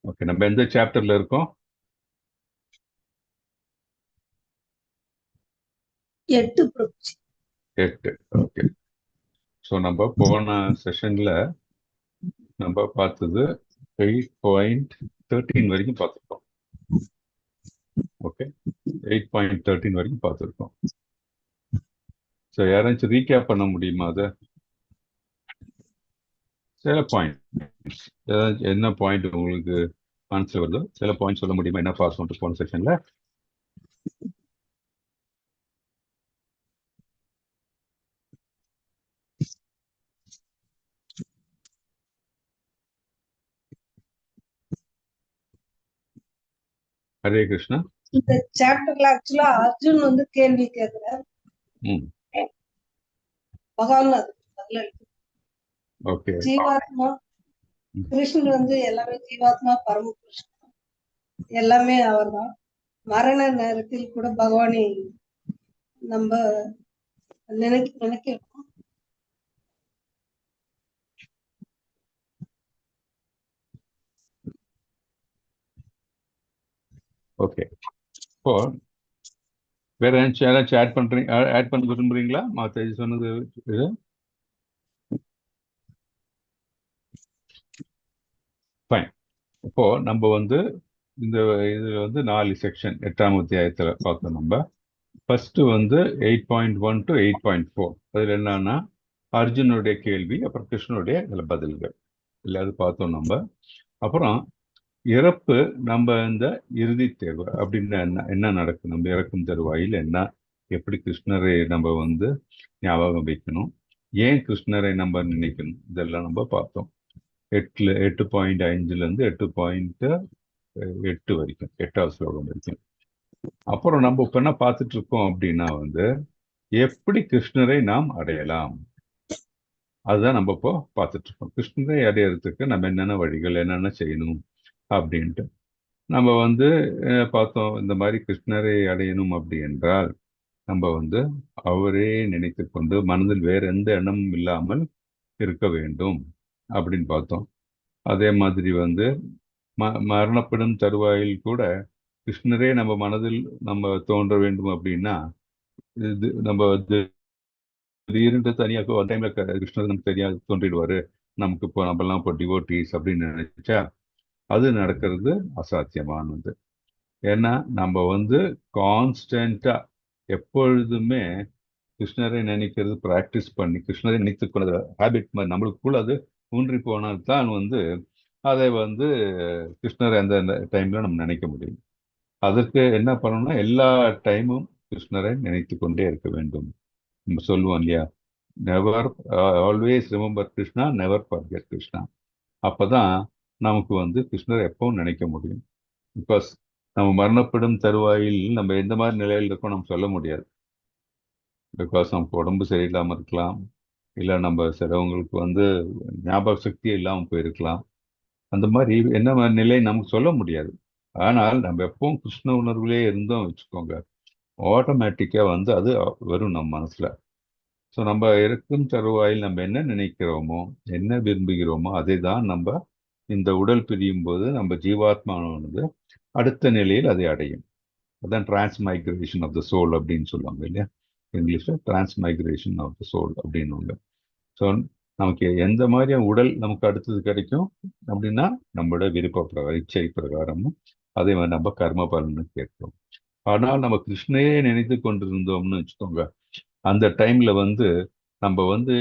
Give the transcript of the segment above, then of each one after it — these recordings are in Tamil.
ஓகே, நம்ம எந்த சாப்டர்ல இருக்கோம்? 8 ப்ரொஃபஸர். 8. ஓகே. ஸோ நம்ம போன செஷன்ல நம்ம பார்த்தது 8.13 வரைக்கும் பார்த்துருக்கோம். ஓகே, 8.13 வரைக்கும் பார்த்துருக்கோம். ஸோ யாராச்சும் ரீகேப் பண்ண முடியுமா அதை? சில பாயிண்ட், என்ன பாயிண்ட் உங்களுக்கு மனசுல வருதோ சில பாயிண்ட் சொல்ல முடியுமா? என்ன பாஸ் பண்ணிட்டு போன செஷன்ல? ஹரே கிருஷ்ணா. இந்த சாப்டர்ல ஆக்சுவலா அர்ஜுன் வந்து கேள்வி கேட்கிறார். ம். பகவான் அது பதில் அளிக்கிறார். ஓகே. ஜீவாத்மா ம். கிருஷ்ணன் வந்து எல்லாமே ஜீவாத்மா பரம கிருஷ்ணன் எல்லாமே அவர்தான். மரண நேரத்தில் கூட பகவானை நம்ம நினைக்கிறோம். ஓகே, இப்போ வேற யாராச்சும் ஆட் பண்றீங்க, ஆட் பண்ண விரும்புறீங்களா? மற்ற சொன்னது இது ஃபைன். இப்போ நம்ம வந்து இந்த இது வந்து 4 செக்ஷன் 8ஆம் அத்தியாயத்தில் பார்த்தோம். நம்ம ஃபர்ஸ்ட் வந்து 8.1 to 8.4. அதில் என்னன்னா அர்ஜுனுடைய கேள்வி, அப்புறம் கிருஷ்ணனுடைய இதுல பதில்கள் இல்லாது பார்த்தோம் நம்ம. அப்புறம் இறப்பு, நம்ம இந்த இறுதி தேர்வு அப்படின்னு என்ன நடக்கும், நம்ம இறக்கும் தருவாயில் என்ன, எப்படி கிருஷ்ணரை நம்ம வந்து ஞாபகம் வைக்கணும், ஏன் கிருஷ்ணரை நம்ம நினைக்கணும், இதெல்லாம் நம்ம பார்த்தோம். 8.5லேருந்து 8.8 வரைக்கும், 8வது ஸ்லோகம் வரைக்கும். அப்புறம் நம்ம இப்ப என்ன பார்த்துட்டு இருக்கோம் அப்படின்னா வந்து எப்படி கிருஷ்ணரை நாம் அடையலாம், அதுதான் நம்ம இப்போ பார்த்துட்டு இருக்கோம். கிருஷ்ணரை அடையறதுக்கு நம்ம என்னென்ன வழிகள், என்னென்ன செய்யணும் அப்படின்ட்டு நம்ம வந்து பார்த்தோம். இந்த மாதிரி கிருஷ்ணரை அடையணும் அப்படி என்றால் நம்ம வந்து அவரே நினைத்து கொண்டு மனதில் வேற எந்த எண்ணமும் இல்லாமல் இருக்க வேண்டும் அப்படின்னு பார்த்தோம். அதே மாதிரி வந்து மரணப்படும் தருவாயில் கூட கிருஷ்ணரே நம்ம மனதில் நம்ம தோன்ற வேண்டும் அப்படின்னா இது நம்ம திடீர்னு தனியாக ஒரு டைம்ல கிருஷ்ணர் நமக்கு தனியாக தோன்றிடுவாரு, நமக்கு இப்போ நம்மலாம் இப்போ டிவோட்டீஸ் அப்படின்னு நினைச்சா அது நடக்கிறது அசாத்தியமானது. ஏன்னா நம்ம வந்து கான்ஸ்டன்டா எப்பொழுதுமே கிருஷ்ணரை நினைக்கிறது ப்ராக்டிஸ் பண்ணி கிருஷ்ணரை நினைத்துக் கொள்வது ஹேபிட் மாதிரி நம்மளுக்குள்ள அது ஊன்றி போனால் தான் வந்து அதை வந்து கிருஷ்ணரை அந்த டைம்ல நம்ம நினைக்க முடியும். அதற்கு என்ன பண்ணணும்னா எல்லா டைமும் கிருஷ்ணரை நினைத்து கொண்டே இருக்க வேண்டும். நம்ம சொல்லுவோம் இல்லையா, never always remember Krishna, never forget Krishna. அப்பதான் நமக்கு வந்து கிருஷ்ணரை எப்பவும் நினைக்க முடியும். பிகாஸ் நம்ம மரணப்படும் தருவாயில் நம்ம எந்த மாதிரி நிலையில் இருக்கோம் நம்ம சொல்ல முடியாது. பிகாஸ் நமக்கு உடம்பு சரியில்லாமல் இருக்கலாம், இல்லை நம்ம சிலவங்களுக்கு வந்து ஞாபக சக்தியே இல்லாமல் போயிருக்கலாம். அந்த மாதிரி என்ன மாதிரி நிலை நமக்கு சொல்ல முடியாது. ஆனால் நம்ம எப்பவும் கிருஷ்ண உணர்வுலேயே இருந்தோம் வச்சுக்கோங்க, ஆட்டோமேட்டிக்காக வந்து அது வரும் நம்ம மனசுல. ஸோ நம்ம இருக்கும் தருவாயில் நம்ம என்ன நினைக்கிறோமோ, என்ன விரும்புகிறோமோ அதை தான் நம்ம இந்த உடல் பிரியும் போது நம்ம ஜீவாத்மானது அடுத்த நிலையில் அதை அடையும். அதான் டிரான்ஸ்மைக்ரேஷன் ஆஃப் த சோல் அப்படின்னு சொல்லுவாங்க இல்லையா, இங்கிலீஷ்ல டிரான்ஸ்மைக்ரேஷன் ஆஃப் த சோல் அப்படின்னுவாங்க. ஸோ நமக்கு எந்த மாதிரியான உடல் நமக்கு அடுத்தது கிடைக்கும் அப்படின்னா நம்மளோட விருப்ப பிரகாரம், இச்சை பிரகாரமும் அதை நம்ம கர்ம பலன்னு கேட்கிறோம். ஆனால் நம்ம கிருஷ்ணயே நினைத்து கொண்டிருந்தோம்னு வச்சுக்கோங்க, அந்த டைம்ல வந்து நம்ம வந்து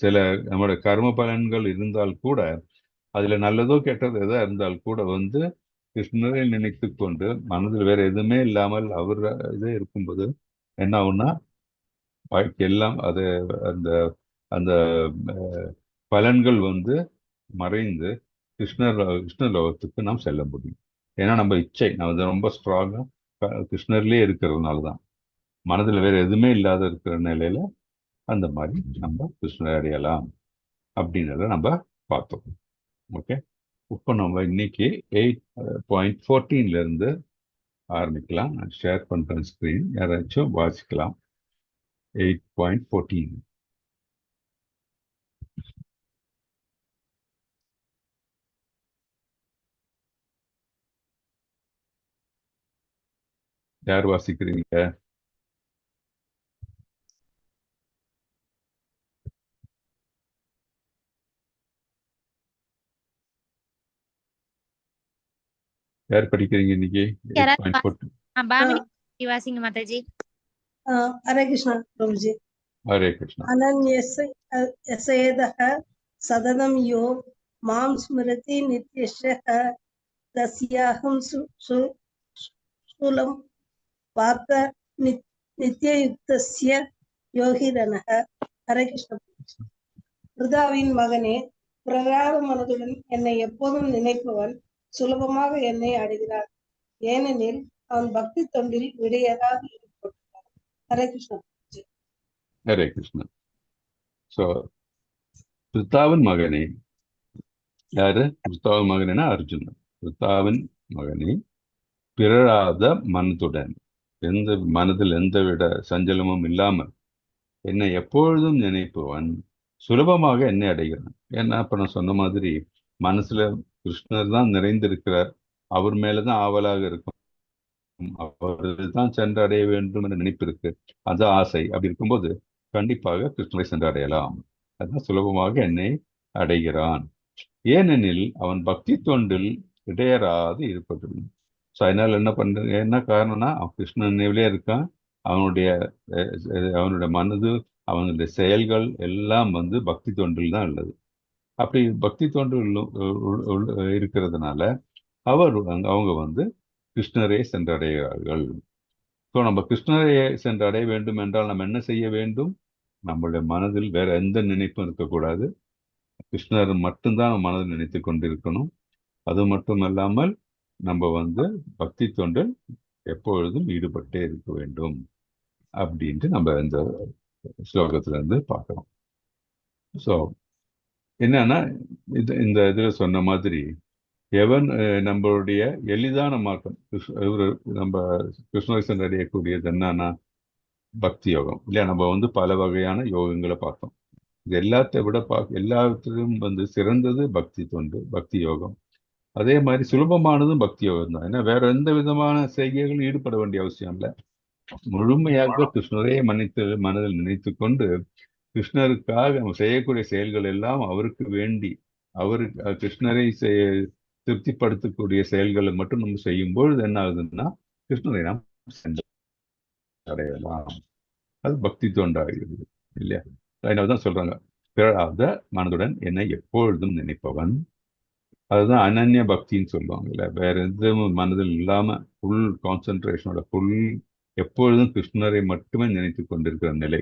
சில நம்மளோட கர்ம பலன்கள் இருந்தால் கூட, அதுல நல்லதோ கெட்டதோ எதா இருந்தால் கூட வந்து கிருஷ்ணரை நினைத்து கொண்டு மனதில் வேற எதுவுமே இல்லாமல் அவர் இதே இருக்கும்போது என்ன ஆகும்னா வாழ்க்கை எல்லாம் அது அந்த அந்த பலன்கள் வந்து மறைந்து கிருஷ்ண லோகத்துக்கு நாம் செல்ல முடியும். ஏன்னா நம்ம இச்சை நம்ம ரொம்ப ஸ்ட்ராங்கா கிருஷ்ணர்லயே இருக்கிறதுனால தான், மனதில் வேற எதுவுமே இல்லாத இருக்கிற நிலையில அந்த மாதிரி நம்ம கிருஷ்ணரை அடையலாம் அப்படின்றத நம்ம பார்த்தோம். ஓகே, இப்போ நம்ம இன்னைக்கு 8.14 இருந்து ஆரம்பிக்கலாம். நான் ஷேர் பண்றேன் ஸ்கிரீன், யாராச்சும் வாசிக்கலாம். 8.14. யார் வாசிக்கிறீங்க? யார் படிக்கிறீங்க இன்னைக்கு? யாராவது 8.4. பாமினி வாசிங்க மாதாஜி. ஹரே கிருஷ்ணா பிரபுஜி. ஹரே கிருஷ்ணா. அனன்யசேதः சததம் யோ மாம் ஸ்மிருதி நித்யஸ்ய தஸ்யாஹம் சூலம் பார்த்த நித்யயுக்தஸ்ய யோகிரனः. ஹரே கிருஷ்ணா. பிருதாவின் மகனே, பிரகாத மனதுடன் என்னை எப்போதும் நினைப்பவன் சுலபமாக என்னை அடைகிறான். ஏனெனில் அவன் பக்தி தொண்டில் விடையதாக ஈடுபட்டுள்ளான். ஹரே கிருஷ்ணா. ஹரே கிருஷ்ணா. ஸோ பிருத்தாவின் மகனே, யாரு? பிருத்தாவின் மகனா அர்ஜுனன். பிருத்தாவின் மகனே, பிறராத மனத்துடன், மனதில் எந்தவித சஞ்சலமும் இல்லாமல் என்னை எப்பொழுதும் நினைப்பவன் சுலபமாக என்னை அடைகிறான். ஏன்னா இப்ப நான் சொன்ன மாதிரி மனசுல கிருஷ்ணர் தான் நிறைந்திருக்கிறார், அவர் மேலதான் ஆவலாக இருக்கும், அவர்கள் தான் சென்று அடைய வேண்டும் என்ற நினைப்பு இருக்கு, அது ஆசை. அப்படி இருக்கும்போது கண்டிப்பாக கிருஷ்ணரை சென்று அடையலாம். அதுதான் சுலபமாக என்னை அடைகிறான். ஏனெனில் அவன் பக்தி தொண்டில் இடையறாது ஈடுபட்டுள்ளான். ஸோ அதனால என்ன காரணம்னா, அவன் கிருஷ்ணன் நினைவிலே இருக்கான். அவனுடைய மனது, அவனுடைய செயல்கள் எல்லாம் பக்தி தொண்டில் தான் உள்ளது. அப்படி பக்தி தொண்டில் இருக்கிறதுனால அவங்க கிருஷ்ணரை சென்றடைகிறார்கள். ஸோ நம்ம கிருஷ்ணரை சென்றடைய வேண்டும் என்றால் நம்ம என்ன செய்ய வேண்டும்? நம்மளுடைய மனதில் வேற எந்த நினைப்பும் இருக்கக்கூடாது. கிருஷ்ணர் மட்டும்தான் நம்ம மனதில் நினைத்து கொண்டிருக்கணும். அது மட்டுமல்லாமல் நம்ம பக்தி தொண்டில் எப்பொழுதும் ஈடுபட்டே இருக்க வேண்டும் அப்படின்ட்டு நம்ம இந்த ஸ்லோகத்துல இருந்து பார்க்கிறோம். ஸோ என்னன்னா, இந்த இதில் சொன்ன மாதிரி எவன் நம்மளுடைய எளிதான மார்க்கம், நம்ம கிருஷ்ணரை அடையக்கூடியது என்னன்னா பக்தி யோகம் இல்லையா? நம்ம பல வகையான யோகங்களை பார்த்தோம். இது எல்லாத்தை விட எல்லாத்திலும் சிறந்தது பக்தி தொண்டு, பக்தி யோகம். அதே மாதிரி சுலபமானதும் பக்தி யோகம் தான். ஏன்னா வேற எந்த விதமான செய்கைகளும் ஈடுபட வேண்டிய அவசியம் இல்லை. முழுமையாக கிருஷ்ணரே மனதில் நினைத்து கொண்டு கிருஷ்ணருக்காக நம்ம செய்யக்கூடிய செயல்கள் எல்லாம் அவருக்கு வேண்டி, கிருஷ்ணரை திருப்திப்படுத்தக்கூடிய செயல்களை மட்டும் நம்ம செய்யும் பொழுது என்ன ஆகுதுன்னா கிருஷ்ணரை நாம் அடையலாம். அது பக்தி தொண்டாகிறது இல்லையா? அதனால்தான் சொல்றாங்க, பிறராத மனதுடன் என்னை எப்பொழுதும் நினைப்பவன். அதுதான் அனன்ய பக்தின்னு சொல்லுவாங்க இல்ல, வேற எந்த மனதில் இல்லாம ஃபுல் கான்சென்ட்ரேஷனோட எப்பொழுதும் கிருஷ்ணரை மட்டுமே நினைத்து கொண்டிருக்கிற நிலை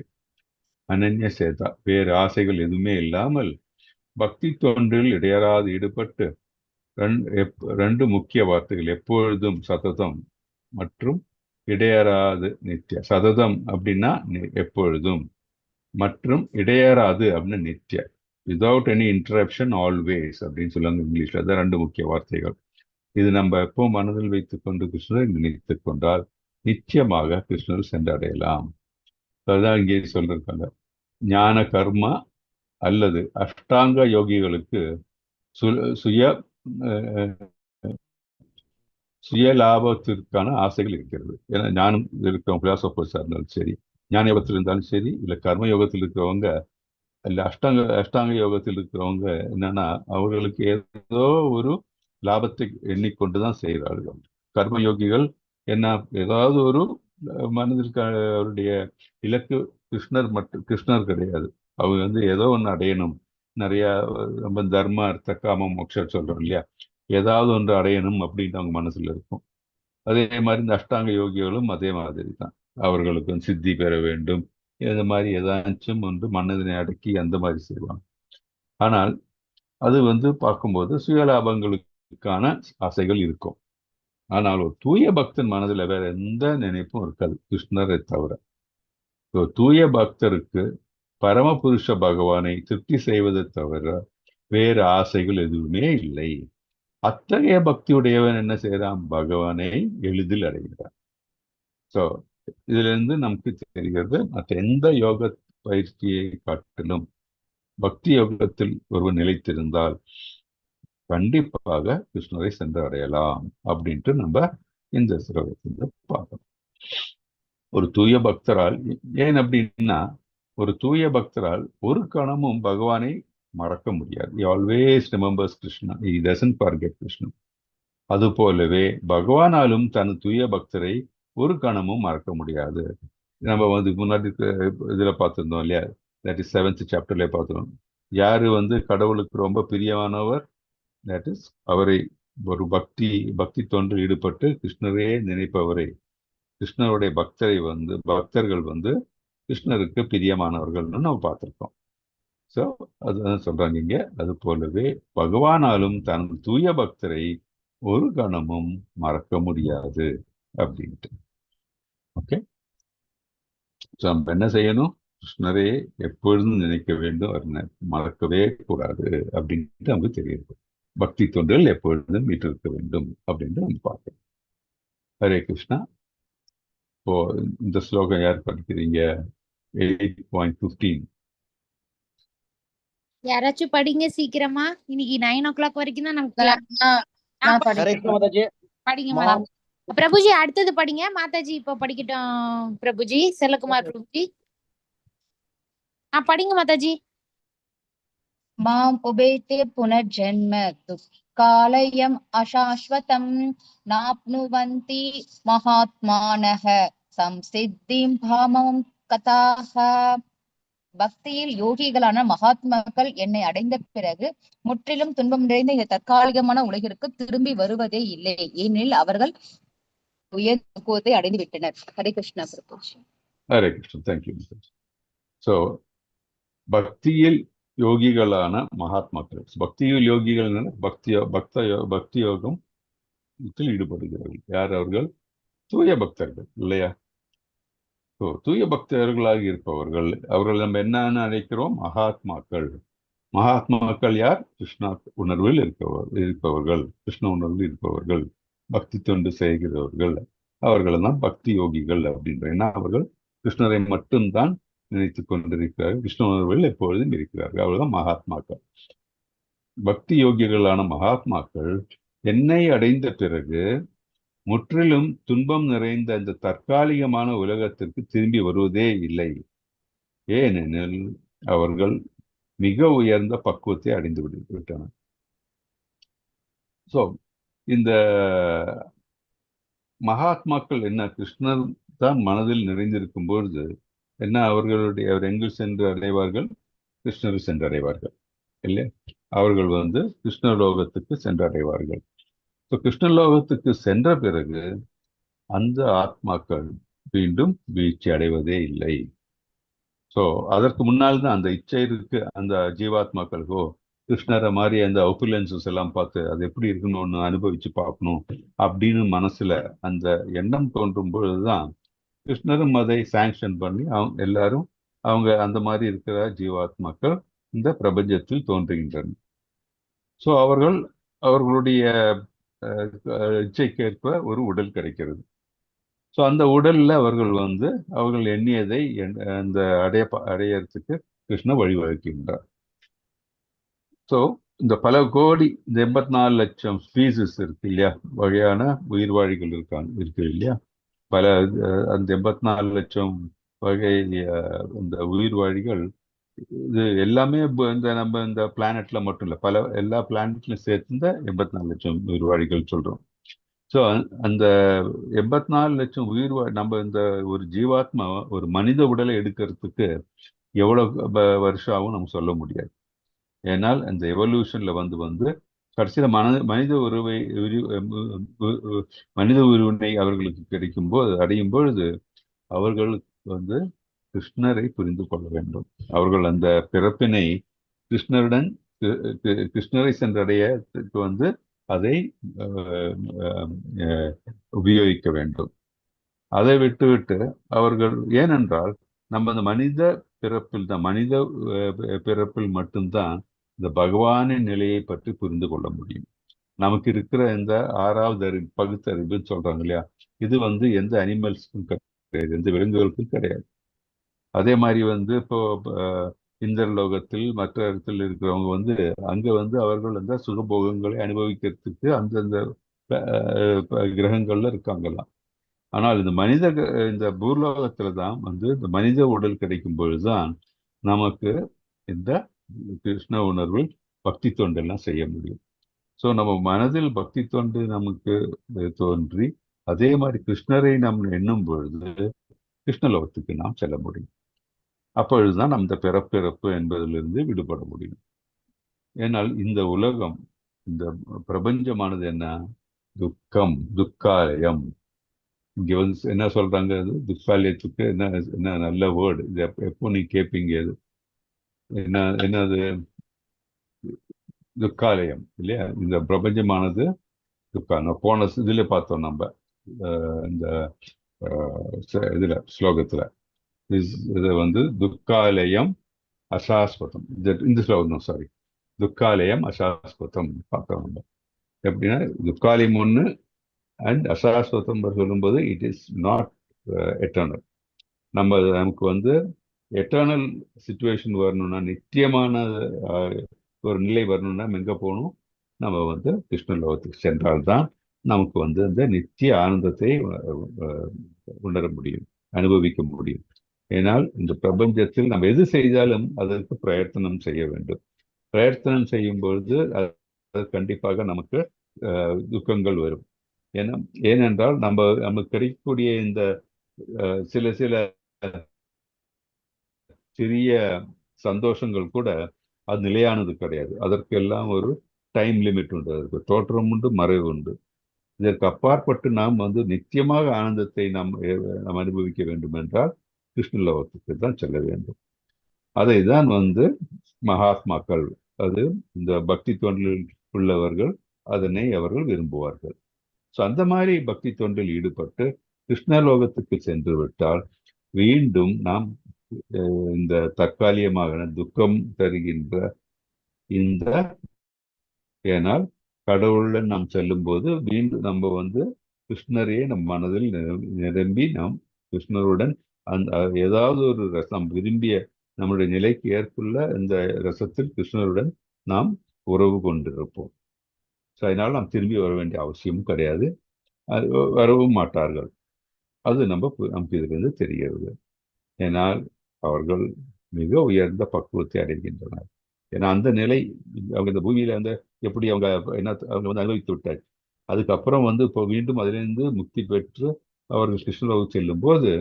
அனன்ய சேதா. வேறு ஆசைகள் எதுவுமே இல்லாமல் பக்தி தொண்டில் இடையறாது ஈடுபட்டு ரெண்டு முக்கிய வார்த்தைகள், எப்பொழுதும் சததம் மற்றும் இடையறாது நித்திய. சததம் அப்படின்னா எப்பொழுதும், மற்றும் இடையறாது அப்படின்னா நித்திய, விதவுட் எனி இன்டரப்ஷன் ஆல்வேஸ் அப்படின்னு சொல்லுவாங்க இங்கிலீஷ்ல. அதான் ரெண்டு முக்கிய வார்த்தைகள். இது நம்ம எப்போ மனதில் வைத்துக் கொண்டு கிருஷ்ணரை நினைத்துக் கொண்டால் நிச்சயமாக கிருஷ்ணர் சென்றடையலாம். அதுதான் இங்கே சொல்லிருக்காங்க. ஞான கர்மா அல்லது அஷ்டாங்க யோகிகளுக்கு சுய லாபத்திற்கான ஆசைகள் இருக்கிறது. ஏன்னா ஞானம் இருக்கிறவங்க பிலாசபர்ஸா இருந்தாலும் சரி, ஞான யோகத்தில் இருந்தாலும் சரி, இல்லை கர்ம யோகத்தில் இருக்கிறவங்க, இல்லை அஷ்டாங்க யோகத்தில் இருக்கிறவங்க என்னன்னா அவர்களுக்கு ஏதோ ஒரு லாபத்தை எண்ணிக்கொண்டுதான் செய்கிறார்கள். கர்ம யோகிகள் என்ன, ஏதாவது ஒரு மனதிற்கு அவருடைய இலக்கு கிருஷ்ணர் கிடையாது. அவங்க ஏதோ ஒன்று அடையணும், நிறைய நம்ம தர்ம அர்த்த காம மோட்சம் சொல்றோம் இல்லையா, ஏதாவது ஒன்று அடையணும் அப்படின்னு அவங்க மனசுல இருக்கும். அதே மாதிரி இந்த அஷ்டாங்க யோகிகளும் அதே மாதிரி தான். அவர்களுக்கு சித்தி பெற வேண்டும், இந்த மாதிரி ஏதாச்சும் மனதினை அடக்கி அந்த மாதிரி செய்வாங்க. ஆனால் அது பார்க்கும்போது சுயலாபங்களுக்கான ஆசைகள் இருக்கும். ஆனால் ஒரு தூய பக்தன் மனதில் வேற எந்த நினைப்பும் இருக்காது கிருஷ்ணரை தவிர. தூய பக்தருக்கு பரமபுருஷ பகவானை திருப்தி செய்வதை தவிர வேறு ஆசைகள் எதுவுமே இல்லை. அத்தகைய பக்தியுடையவன் என்ன செய்யறான்? பகவானை எளிதில் அடைகிறான். ஸோ இதுல இருந்து நமக்கு தெரிகிறது, மற்ற எந்த யோக பயிற்சியை காட்டிலும் பக்தி யோகத்தில் ஒருவன் நிலைத்திருந்தால் கண்டிப்பாக கிருஷ்ணரை சென்று அடையலாம் அப்படின்ட்டு நம்ம இந்த ஸ்லோகத்தில் பார்க்கணும். ஒரு தூய பக்தரால், ஏன் அப்படின்னா ஒரு தூய பக்தரால் ஒரு கணமும் பகவானை மறக்க முடியாது. He always remembers Krishna. He doesn't forget Krishna. அது போலவே பகவானாலும் தன் தூய பக்தரை ஒரு கணமும் மறக்க முடியாது. நம்ம வந்து முன்னாடி இதுல பார்த்திருந்தோம் இல்லையா, தட் இஸ் 7th சாப்டர்ல பார்த்திருந்தோம். யாரு வந்து கடவுளுக்கு ரொம்ப பிரியமானவர், தட் இஸ் அவரை ஒரு பக்தி தொண்டில் ஈடுபட்டு கிருஷ்ணரே நினைப்பவரை, கிருஷ்ணருடைய பக்தர்கள் வந்து கிருஷ்ணருக்கு பிரியமானவர்கள்னு நம்ம பார்த்திருக்கோம். ஸோ அதுதான் சொல்றாங்க இங்க. அது போலவே பகவானாலும் தன் தூய பக்தரை ஒரு கணமும் மறக்க முடியாது அப்படின்ட்டு. ஓகே, ஸோ நம்ம என்ன செய்யணும்? கிருஷ்ணரே எப்பொழுதும் நினைக்க வேண்டும், அவர் மறக்கவே கூடாது அப்படின்ட்டு நமக்கு தெரியுது. பக்தி தொண்டில் எப்பொழுதும் வீட்டிருக்க வேண்டும் அப்படின்ட்டு நம்ம பார்க்கணும். ஹரே கிருஷ்ணா. இப்போ இந்த ஸ்லோகம் யார் படிக்கிறீங்க? 8.15. யாராச்சும் படிங்க சீக்கிரமா. இன்னைக்கு 9 o'clock வரைக்கும் தான் நமக்கு நான் நான் ஹரே கிருஷ்ண மாதாஜி. படிங்க மா- மாதாஜி. பிரபுஜி அடுத்தது படிங்க. மாதாஜி இப்போ படிக்கட்டும். பிரபுஜி செல்லகுமார் பிரபுஜி படிங்க மாதாஜி. மாம் உபேத்தே புனர்ஜன்ம துக்காலயம் அசாஸ்வதம் நாப்னுவந்தி மகாத்மானஹ சம்சித்திம் பாமம் கதாஹ. பக்தியில் யோகிகளான மகாத்மாக்கள் என்னை அடைந்த பிறகு முற்றிலும் துன்பம் நிறைந்த இந்த தற்காலிகமான உலகிற்கு திரும்பி வருவதே இல்லை, ஏனெனில் அவர்கள் உயர் பக்குவத்தை அடைந்து விட்டனர். ஹரே கிருஷ்ணா பிரபுஜி. ஹரே கிருஷ்ணா. தேங்க்யூ. ஸோ பக்தியில் யோகிகளான மகாத்மாக்கள், பக்தியில் யோகிகள் பக்தி யோகம் ஈடுபடுகிறார்கள். யார் அவர்கள்? தூய பக்தர்கள் இல்லையா? ஸோ தூய பக்தர்களாக இருப்பவர்கள், அவர்கள் நம்ம என்னன்னு அழைக்கிறோம்? மகாத்மாக்கள். மகாத்மாக்கள் யார்? கிருஷ்ணா உணர்வில் இருப்பவர்கள், கிருஷ்ண உணர்வில் இருப்பவர்கள், பக்தி தொண்டு செய்கிறவர்கள், அவர்கள் தான் பக்தி யோகிகள் அப்படின்ற. ஏன்னா அவர்கள் கிருஷ்ணரை மட்டும்தான் நினைத்துக் கொண்டிருக்கிறார்கள், கிருஷ்ண உணர்வில் எப்பொழுதும் இருக்கிறார்கள். அவர்கள்தான் மகாத்மாக்கள். பக்தி யோகிகளான மகாத்மாக்கள் என்னை அடைந்த பிறகு முற்றிலும் துன்பம் நிறைந்த இந்த தற்காலிகமான உலகத்திற்கு திரும்பி வருவதே இல்லை, ஏனெனில் அவர்கள் மிக உயர்ந்த பக்குவத்தை அடைந்து விட்டனர். ஸோ இந்த மகாத்மாக்கள் என்ன, கிருஷ்ணர் தான் மனதில் நிறைந்திருக்கும் பொழுது என்ன, அவர் எங்கு சென்று அடைவார்கள்? கிருஷ்ணரை சென்றடைவார்கள் இல்லை? அவர்கள் வந்து கிருஷ்ணலோகத்துக்கு சென்றடைவார்கள். ஸோ கிருஷ்ணலோகத்துக்கு சென்ற பிறகு அந்த ஆத்மாக்கள் மீண்டும் வீழ்ச்சி அடைவதே இல்லை. ஸோ அதற்கு முன்னால் தான் அந்த இச்சை இருக்கு அந்த ஜீவாத்மாக்களுக்கோ, கிருஷ்ணரை மாதிரி அந்த ஒப்புலன்சஸ் எல்லாம் பார்த்து அது எப்படி இருக்குன்னு ஒன்று அனுபவிச்சு பார்க்கணும் அப்படின்னு மனசுல அந்த எண்ணம் தோன்றும் பொழுதுதான் கிருஷ்ணரும் அதை சாங்ஷன் பண்ணி அவங்க அந்த மாதிரி இருக்கிற ஜீவாத்மாக்கள் இந்த பிரபஞ்சத்தில் தோன்றுகின்றனர். ஸோ அவர்களுடைய இச்சைக்கேற்ப ஒரு உடல் கிடைக்கிறது. ஸோ அந்த உடல்ல அவர்கள் எண்ணியதை அந்த அடையறதுக்கு கிருஷ்ண வழிவகுக்கின்றார். ஸோ இந்த பல கோடி, இந்த 84 லட்சம் ஸ்பீசிஸ் இருக்கு இல்லையா, வகையான உயிர்வாழிகள் இருக்கு இல்லையா, பல அந்த 84 லட்சம் வகை இந்த உயிர்வாழிகள், இது எல்லாமே நம்ம இந்த பிளானட்ல மட்டும் இல்லை, எல்லா பிளானட்லையும் சேர்த்து இந்த 84 லட்சம் உயிர்வாழிகள் சொல்றோம். ஸோ அந்த 84 லட்சம் நம்ம இந்த ஒரு ஜீவாத்மா ஒரு மனித உடலை எடுக்கிறதுக்கு எவ்வளவு வருஷம் ஆகும் நம்ம சொல்ல முடியாது. ஏன்னால் அந்த எவல்யூஷன்ல வந்து கடைசியில மனித உருவினை அவர்களுக்கு கிடைக்கும் போது, அடையும் பொழுது அவர்களுக்கு கிருஷ்ணரை புரிந்து கொள்ள வேண்டும். அவர்கள் அந்த பிறப்பினை கிருஷ்ணரை சென்றடையத்துக்கு அதை உபயோகிக்க வேண்டும். அதை விட்டு அவர்கள், ஏனென்றால் நம்ம அந்த மனித பிறப்பில் மட்டும்தான் இந்த பகவானின் நிலையை பற்றி புரிந்து கொள்ள முடியும். நமக்கு இருக்கிற இந்த 6வது அறிவு, பகுத்தறிவுன்னு சொல்றாங்க இல்லையா, இது எந்த அனிமல்ஸுக்கும் கிடையாது, எந்த விலங்குகளுக்கும் கிடையாது. அதே மாதிரி இப்போ இந்த லோகத்தில் மற்ற இடத்துல இருக்கிறவங்க அங்க அவர்கள் அந்த சுகபோகங்களை அனுபவிக்கிறதுக்கு அந்தந்த கிரகங்கள்ல இருக்காங்கலாம். ஆனால் இந்த பூர்லோகத்துல தான் வந்து இந்த மனித உடல் கிடைக்கும் பொழுதுதான் நமக்கு இந்த கிருஷ்ண உணர்வில் பக்தி தொண்டெல்லாம் செய்ய முடியும். ஸோ நம்ம மனதில் பக்தி தொண்டு நமக்கு தோன்றி அதே மாதிரி கிருஷ்ணரை நாம் எண்ணும் பொழுது கிருஷ்ணலோகத்துக்கு நாம் செல்ல முடியும். அப்பொழுதுதான் நம்ம இந்த பிறப்பிறப்பு என்பதிலிருந்து விடுபட முடியும். ஏனால் இந்த உலகம், இந்த பிரபஞ்சமானது என்ன? துக்கம், துக்காலயம். இங்க வந்து என்ன சொல்றாங்க? அது துக்காலயத்துக்கு என்ன என்ன நல்ல வேர்டு இது. எப்போ நீ கேட்பீங்க அது என்னது? துக்காலயம் இல்லையா? இந்த பிரபஞ்சமானது துக்கம். போன இதுல பார்த்தோம் நம்ம இந்த இதுல ஸ்லோகத்துல இது வந்து துக்காலயம் அசாஸ்வதம். இந்த ஸ்லோகம் சாரி, துக்காலயம் அசாஸ்வதம் பார்த்தோம் நம்ம. எப்படின்னா துக்காலயம் ஒன்று அண்ட் அசாஸ்வதம் சொல்லும்போது இட் இஸ் நாட் எட்டர்னல். நமக்கு வந்து எட்டர்னல் சிச்சுவேஷன் வரணும்னா, நித்தியமான ஒரு நிலை வரணும்னா எங்கே போகணும்? நம்ம வந்து கிருஷ்ண லோகத்துக்கு சென்றால்தான் நமக்கு வந்து அந்த நித்திய ஆனந்தத்தை உணர முடியும், அனுபவிக்க முடியும். ஏனால் இந்த பிரபஞ்சத்தில் நம்ம எது செய்தாலும் அதற்கு பிரயத்தனம் செய்ய வேண்டும். பிரயத்தனம் செய்யும் பொழுது அது கண்டிப்பாக நமக்கு துக்கங்கள் வரும். ஏனென்றால் நமக்கு கிடைக்கக்கூடிய இந்த சில சிறிய சந்தோஷங்கள் கூட அது நிலையானது கிடையாது. அதற்கெல்லாம் ஒரு டைம் லிமிட் உண்டு. அதற்கு தோற்றம் உண்டு, மறைவு உண்டு. இதற்கு அப்பாற்பட்டு நாம் வந்து நித்தியமாக ஆனந்தத்தை நாம் அனுபவிக்க வேண்டும் என்றால் கிருஷ்ணலோகத்துக்கு தான் செல்ல வேண்டும். அதை தான் வந்து மகாத்மாக்கள், அது இந்த பக்தி தொண்டில் உள்ளவர்கள் அதனை அவர்கள் விரும்புவார்கள். ஸோ அந்த மாதிரி பக்தி தொண்டில் ஈடுபட்டு கிருஷ்ணலோகத்துக்கு சென்று விட்டால் மீண்டும் நாம் இந்த தற்காலிகமாக துக்கம் தருகின்ற இந்த, ஏனால் கடவுளுடன் நாம் செல்லும் போது மீண்டும் நம்ம வந்து கிருஷ்ணரையே நம் மனதில் நிரம்பி நாம் கிருஷ்ணருடன் அந்த ஏதாவது ஒரு ரசம் விரும்பிய நம்முடைய நிலைக்கு ஏற்புள்ள இந்த ரசத்தில் கிருஷ்ணருடன் நாம் உறவு கொண்டிருப்போம். ஸோ அதனால் நாம் திரும்பி வர வேண்டிய அவசியமும் கிடையாது, வரவும் மாட்டார்கள். அது நமக்கு இதிலிருந்து தெரிகிறது. ஏனால் அவர்கள் மிக உயர்ந்த பக்குவத்தை அடைகின்றனர். ஏன்னா அந்த நிலை அவங்க இந்த பூமியில வந்து எப்படி அவங்க வந்து அனுபவித்து விட்டார். அதுக்கப்புறம் வந்து இப்போ மீண்டும் அதிலிருந்து முக்தி பெற்று அவர்கள் கிருஷ்ணலோகம் செல்லும் போது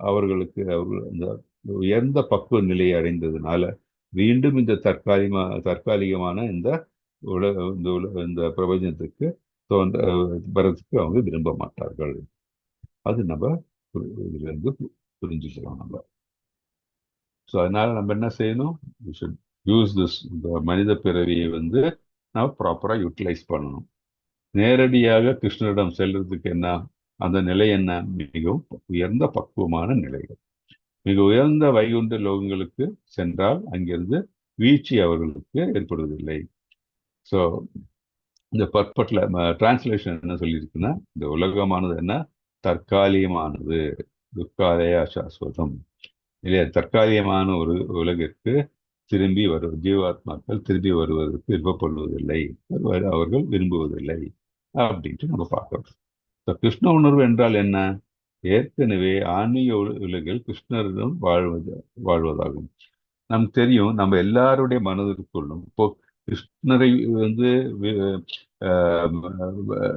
அவர்கள் அந்த உயர்ந்த பக்குவ நிலையை அடைந்ததுனால மீண்டும் இந்த தற்காலிகமான இந்த பிரபஞ்சத்துக்கு வரதுக்கு அவங்க விரும்ப மாட்டார்கள். அது நம்ம இதிலிருந்து புரிஞ்சுக்கலாம் நம்ம. ஸோ அதனால நம்ம என்ன செய்யணும்? வி ஷுட் யூஸ் திஸ், இந்த மனித பிறவியை வந்து நம்ம ப்ராப்பராக யூட்டிலைஸ் பண்ணணும். நேரடியாக கிருஷ்ணரிடம் செல்றதுக்கு என்ன அந்த நிலை என்ன? மிகவும் உயர்ந்த பக்குவமான நிலைகள். மிக உயர்ந்த வைகுண்ட லோகங்களுக்கு சென்றால் அங்கிருந்து வீழ்ச்சி அவர்களுக்கு ஏற்படுவதில்லை. ஸோ இந்த பர்பட்ல டிரான்ஸ்லேஷன் என்ன சொல்லியிருக்குன்னா, இந்த உலகமானது என்ன? தற்காலிகமானது, துக்காலய அசாஸ்வதம் இல்லையா? தற்காலிகமான ஒரு உலகிற்கு திரும்பி ஜீவாத்மாக்கள் திரும்பி வருவதற்கு விருப்பப்படுவதில்லை, அவர்கள் விரும்புவதில்லை அப்படின்ட்டு நம்ம பார்க்கிறோம். கிருஷ்ண உணர்வு என்றால் என்ன? ஏற்கனவே ஆன்மீக உலகில் கிருஷ்ணரிடம் வாழ்வதாகும். நமக்கு தெரியும், நம்ம எல்லாருடைய மனதிற்குள்ளும் இப்போ கிருஷ்ணரை வந்து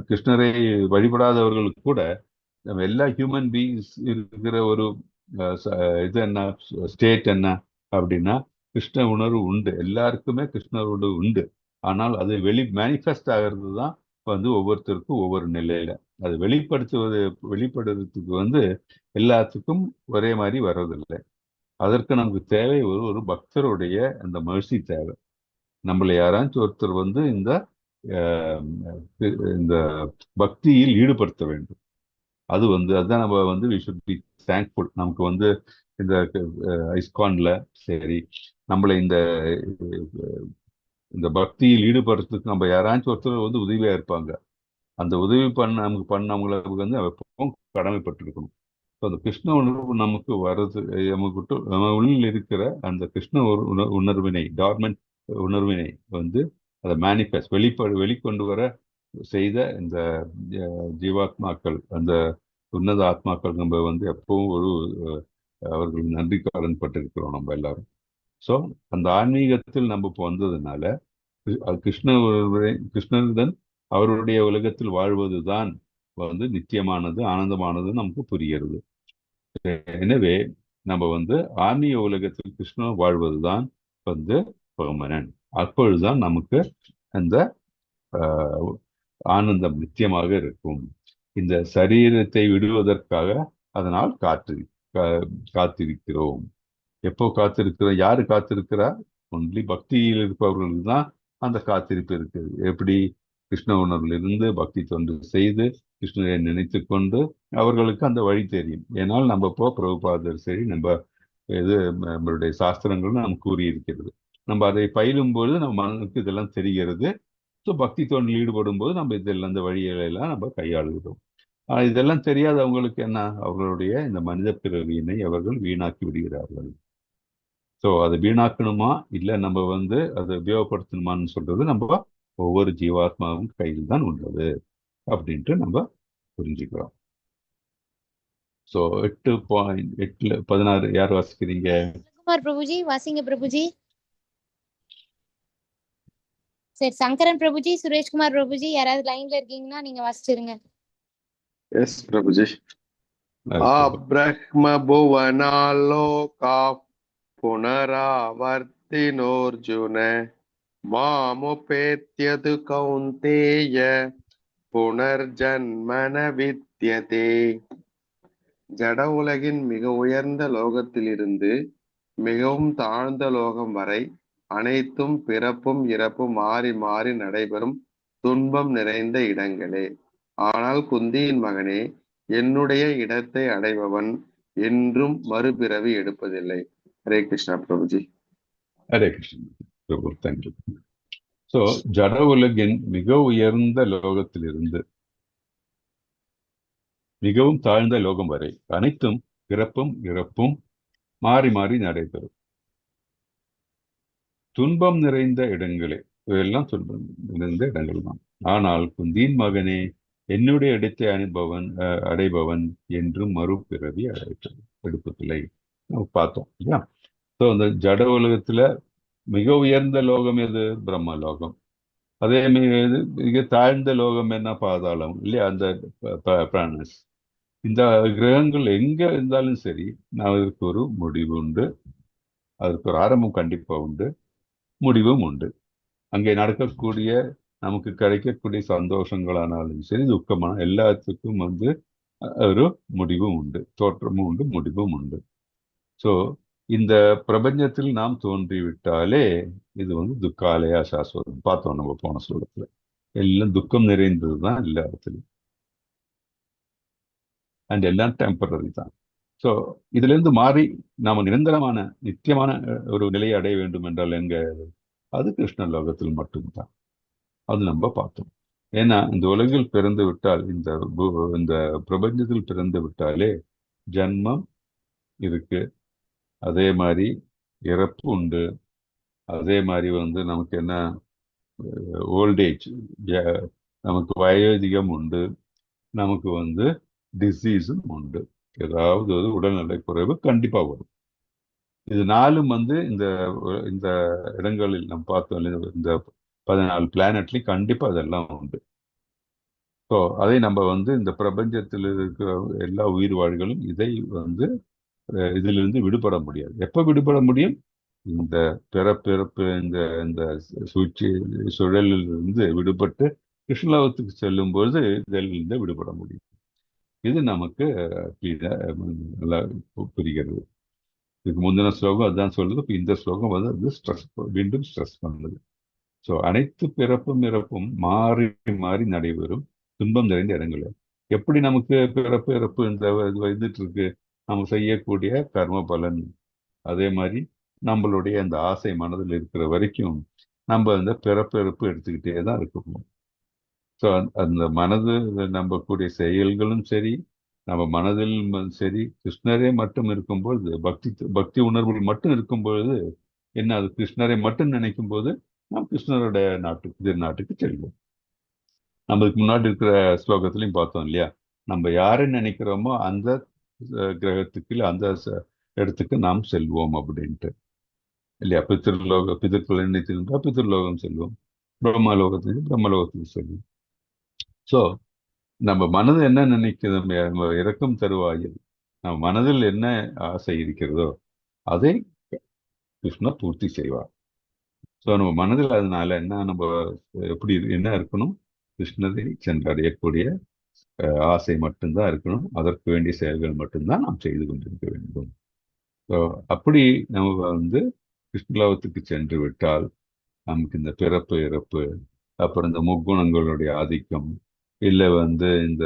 கிருஷ்ணரை வழிபடாதவர்களுக்கு கூட நம்ம எல்லா ஹியூமன் பீயிங்ஸ் இருக்கிற ஒரு இது என்ன ஸ்டேட் என்ன அப்படின்னா கிருஷ்ண உணர்வு உண்டு. எல்லாருக்குமே கிருஷ்ண உணர்வு உண்டு. ஆனால் அது மேனிஃபெஸ்ட் ஆகிறது தான் வந்து ஒவ்வொருத்தருக்கும் ஒவ்வொரு நிலையில அது வெளிப்படுறதுக்கு வந்து எல்லாத்துக்கும் ஒரே மாதிரி வர்றதில்லை. அதற்கு நமக்கு தேவை ஒரு பக்தருடைய அந்த மர்சி தேவை. நம்மளை யாராச்சும் ஒருத்தர் வந்து இந்த பக்தியில் ஈடுபடுத்த வேண்டும். அது வந்து அதுதான் நம்ம வந்து வி ஷுட் பி தேங்க்ஃபுல். நமக்கு வந்து இந்த ஐஸ்கான்ல சரி நம்மளை இந்த பக்தியில் ஈடுபடுறதுக்கு நம்ம யாராச்சும் ஒருத்தர் வந்து உதவியா இருப்பாங்க. அந்த உதவி பண்ணவங்களுக்கு வந்து எப்பவும் கடமைப்பட்டிருக்கணும். ஸோ அந்த கிருஷ்ண உணர்வு நமக்கு வர்றது நம்ம உள்ளில் இருக்கிற அந்த கிருஷ்ண உணர்வினை, டார்மெண்ட் உணர்வினை வந்து அதை வெளிக்கொண்டு வர செய்த இந்த ஜீவாத்மாக்கள், அந்த உன்னத ஆத்மாக்கள் நம்ம வந்து எப்பவும் ஒரு அவர்கள் நன்றி கடன் பட்டிருக்கிறோம் நம்ம எல்லாரும். ஸோ அந்த ஆன்மீகத்தில் நம்ம இப்போ வந்ததுனால கிருஷ்ணருடன் அவருடைய உலகத்தில் வாழ்வதுதான் வந்து நித்தியமானது, ஆனந்தமானது நமக்கு புரிகிறது. எனவே நம்ம வந்து ஆன்மீக உலகத்தில் கிருஷ்ணன் வாழ்வதுதான் வந்து பெர்மனன்ட். அப்பொழுதுதான் நமக்கு அந்த ஆனந்தம் நித்தியமாக இருக்கும். இந்த சரீரத்தை விடுவதற்காக அதனால் காத்திருக்கிறோம். எப்போ காத்திருக்கிறோம்? யாரு காத்திருக்கிறா? ஒன்லி பக்தியில் இருப்பவர்களுக்கு தான் அந்த காத்திருப்பு இருக்குது. எப்படி கிருஷ்ண உணர்விலிருந்து பக்தி தொண்டு செய்து கிருஷ்ணரை நினைத்து கொண்டு அவர்களுக்கு அந்த வழி தெரியும். ஏன்னால் நம்ம இப்போ பிரபுபாதர் சரி, நம்ம இது நம்மளுடைய சாஸ்திரங்களும் நமக்கு கூறியிருக்கிறது. நம்ம அதை பயிலும்போது நம்ம மனதுக்கு இதெல்லாம் தெரிகிறது. ஸோ பக்தி தொண்டில் ஈடுபடும் போது நம்ம இதெல்லாம் இந்த வழிகளை எல்லாம் நம்ம கையாளுகிறோம். இதெல்லாம் தெரியாதவங்களுக்கு என்ன? அவர்களுடைய இந்த மனித பிறவியினை அவர்கள் வீணாக்கி விடுகிறார்கள். ஸோ அதை வீணாக்கணுமா இல்லை நம்ம வந்து அதை உபயோகப்படுத்தணுமான்னு சொல்றது நம்ம ஒவ்வொரு ஜீவாத்மாவும் கையில் தான் உள்ளது அப்படின்ட்டு நம்ம புரிஞ்சுக்கிறோம். ஸோ 8.8-16 யார் வாசிக்கிறீங்க? குமார் பிரபுஜி வாசிங்க பிரபுஜி. சரி, சங்கரன் பிரபுஜி, சுரேஷ்குமார் பிரபுஜி யாராவது லைன்ல இருக்கீங்கன்னா நீங்க வாசிச்சிருங்க. எஸ் பிரபுஜி. அப்ரஹ்ம புவனாலோகா புனராவர்த்தினோர்ஜுன மாமுபேத்யது கௌந்தேய புனர்ஜன்மன வித்யதே. ஜட உலகின் மிக உயர்ந்த லோகத்திலிருந்து மிகவும் தாழ்ந்த லோகம் வரை அனைத்தும் பிறப்பும் இறப்பும் மாறி மாறி நடைபெறும் துன்பம் நிறைந்த இடங்களே. ஆனால் குந்தியின் மகனே, என்னுடைய இடத்தை அடைபவன் என்றும் மறுபிறவி எடுப்பதில்லை. ஹரே கிருஷ்ணா பிரபுஜி. ஹரே கிருஷ்ணா பிரபு, தேங்க்யூ. ஸோ ஜட உலகின் மிக உயர்ந்த லோகத்திலிருந்து மிகவும் தாழ்ந்த லோகம் வரை அனைத்தும் பிறப்பும் இறப்பும் மாறி மாறி நடைபெறும் துன்பம் நிறைந்த இடங்களே. இவையெல்லாம் துன்பம் நிறைந்த இடங்கள் தான். ஆனால் குந்தியின் மகனே, என்னுடைய இடத்தை அடைபவன் என்றும் மறுபிறவி எடுப்பதில்லை. நம்ம பார்த்தோம் இல்லையா? ஸோ அந்த ஜட உலகத்துல மிக உயர்ந்த லோகம் எது? பிரம்ம லோகம். அதே மிக தாழ்ந்த லோகம் என்ன? பாதாளம் இல்லையா? அந்த பிராணஸ். இந்த கிரகங்கள் எங்க இருந்தாலும் சரி, அதுக்கு ஒரு முடிவு உண்டு, அதுக்கு ஒரு ஆரம்பம் கண்டிப்பா உண்டு, முடிவும் உண்டு. அங்கே நடக்கக்கூடிய நமக்கு கிடைக்கக்கூடிய சந்தோஷங்களானாலும் சரி, துக்கமான எல்லாத்துக்கும் வந்து ஒரு முடிவும் உண்டு, தோற்றமும் உண்டு, முடிவும் உண்டு. ஸோ இந்த பிரபஞ்சத்தில் நாம் தோன்றிவிட்டாலே இது வந்து துக்காலயா சாஸ்வதம். பார்த்தோம் நம்ம போன ஸ்லோகத்துல. எல்லாம் துக்கம் நிறைந்தது தான் எல்லா இடத்துலையும், அண்ட் எல்லாம் டெம்பரரி தான். ஸோ இதுல இருந்து மாறி நாம நிரந்தரமான நித்தியமான ஒரு நிலையை அடைய வேண்டும் என்றால் எங்க? அது கிருஷ்ண லோகத்தில் மட்டும்தான். அது நம்ம பார்த்தோம். ஏன்னா இந்த உலகில் பிறந்து விட்டால், இந்த பிரபஞ்சத்தில் பிறந்து விட்டாலே ஜன்மம் இருக்கு, அதே மாதிரி இறப்பு உண்டு, அதே மாதிரி வந்து நமக்கு என்ன ஓல்டேஜ், நமக்கு வயோதிகம் உண்டு, நமக்கு வந்து டிசீஸும் உண்டு. ஏதாவது ஒரு உடல்நலை குறைவு கண்டிப்பா வரும். இது நாலும் வந்து இந்த இந்த இடங்களில் நம்ம பார்த்தோம், இந்த 14 பிளானட்லையும் கண்டிப்பா அதெல்லாம் உண்டு. ஸோ அதை நம்ம வந்து இந்த பிரபஞ்சத்தில் இருக்கிற எல்லா உயிர் வாழ்களும் இதை வந்து இதிலிருந்து விடுபட முடியாது. எப்போ விடுபட முடியும்? இந்த பிறப்பு இந்த இந்த சுழலிலிருந்து விடுபட்டு கிருஷ்ணலோகத்துக்கு செல்லும் பொழுது இதிலிருந்து விடுபட முடியும். இது நமக்கு நல்லா புரிகிறது. இதுக்கு முந்தின ஸ்லோகம் அதுதான் சொல்லுது. இப்போ இந்த ஸ்லோகம் வந்து அது மீண்டும் ஸ்ட்ரெஸ் பண்ணுது. ஸோ அனைத்து பிறப்பும் இறப்பும் மாறி மாறி நடைபெறும் துன்பம் நிறைந்த இடங்கள். எப்படி நமக்கு பிறப்பு இறப்பு இந்த வந்துட்டு இருக்கு? நம்ம செய்யக்கூடிய கர்ம பலன், அதே மாதிரி நம்மளுடைய அந்த ஆசை மனதில் இருக்கிற வரைக்கும் நம்ம அந்த பிறப்பு இறப்பு எடுத்துக்கிட்டே தான் இருக்கணும். ஸோ அந்த மனது நம்பக்கூடிய செயல்களும் சரி, நம்ம மனதில் சரி, கிருஷ்ணரே மட்டும் இருக்கும்போது, பக்தி உணர்வுகள் மட்டும் இருக்கும்பொழுது என்ன, அது கிருஷ்ணரை மட்டும் நினைக்கும் போது நாம் கிருஷ்ணருடைய நாட்டுக்கு செல்வோம். நம்மளுக்கு முன்னாடி இருக்கிற ஸ்லோகத்திலையும் பார்த்தோம் இல்லையா? நம்ம யாரை நினைக்கிறோமோ அந்த கிரகத்துக்கு இல்லை அந்த இடத்துக்கு நாம் செல்வோம் அப்படின்ட்டு இல்லையா. பிதற்குள் நினைத்திருந்தால் பிதர்லோகம் செல்வோம், பிரம்மலோகத்துக்கு பிரம்மலோகத்துக்கு செல்வோம். ஸோ நம்ம மனது என்ன நினைக்கிறது, நம்ம இறக்கும் தருவாயில் நம்ம மனதில் என்ன ஆசை இருக்கிறதோ அதை கிருஷ்ணா பூர்த்தி செய்வார். ஸோ நம்ம மனதில் அதனால என்ன நம்ம எப்படி என்ன இருக்கணும், கிருஷ்ணரை சென்றடையக்கூடிய ஆசை மட்டும்தான் இருக்கணும். அதற்கு வேண்டிய செயல்கள் மட்டும்தான் நாம் செய்து கொண்டிருக்க வேண்டும். ஸோ அப்படி நம்ம கிருஷ்ணலோகத்துக்கு சென்று விட்டால் நமக்கு இந்த பிறப்பு இறப்பு, அப்புறம் இந்த முக்குணங்களுடைய ஆதிக்கம், இல்லை இந்த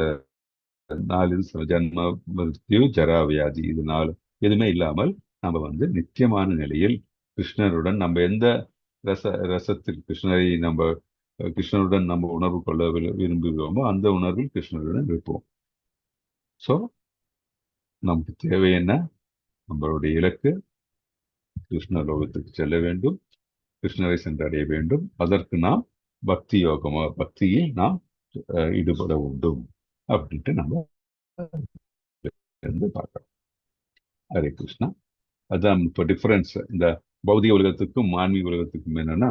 4 ஜன்ம மிருத்யு ஜரா வியாதி, இது 4 எதுவுமே இல்லாமல் நம்ம நித்தியமான நிலையில் கிருஷ்ணருடன் நம்ம எந்த ரசத்தில் கிருஷ்ணருடன் நம்ம உணர்வு கொள்ள விரும்புகிறோமோ அந்த உணர்வில் கிருஷ்ணருடன் இருப்போம். ஸோ நமக்கு தேவை என்ன, நம்மளுடைய இலக்கு கிருஷ்ண லோகத்துக்கு செல்ல வேண்டும், கிருஷ்ணரை சென்றடைய வேண்டும். அதற்கு நாம் பக்தியில் நாம் ஈடுபட வேண்டும் அப்படின்ட்டு நம்ம பார்க்கலாம். ஹரே கிருஷ்ணா. அதான் இப்போ டிஃபரன்ஸ் இந்த பௌதிக உலகத்துக்கும் ஆன்மீக உலகத்துக்கும் என்னன்னா,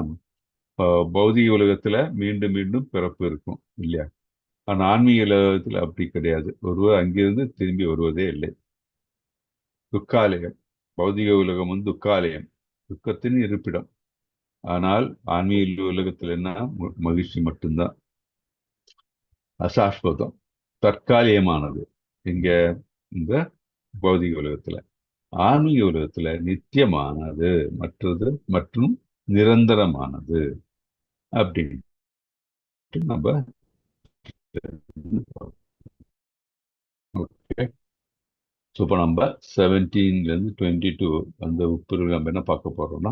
பௌதிக உலகத்துல மீண்டும் மீண்டும் பிறப்பு இருக்கும் இல்லையா. ஆனால் ஆன்மீக உலகத்துல அப்படி கிடையாது. ஒருவர் அங்கிருந்து திரும்பி வருவதே இல்லை. துக்காலயம், பௌதிக உலகம் துக்காலயம், துக்கத்தின் இருப்பிடம். ஆனால் ஆன்மீக உலகத்துல என்ன, மகிழ்ச்சி மட்டும்தான். அசாஸ்வதம், தற்காலிகமானது இங்க இந்த பௌதிக உலகத்துல. ஆன்மீக உலகத்துல நித்தியமானது மற்றும் நிரந்தரமானது அப்படின்ட்டு நம்ம ஓகே. ஸோ இப்போ நம்ம 17 22 அந்த உட்பிரிவு நம்ம என்ன பார்க்க போறோம்னா,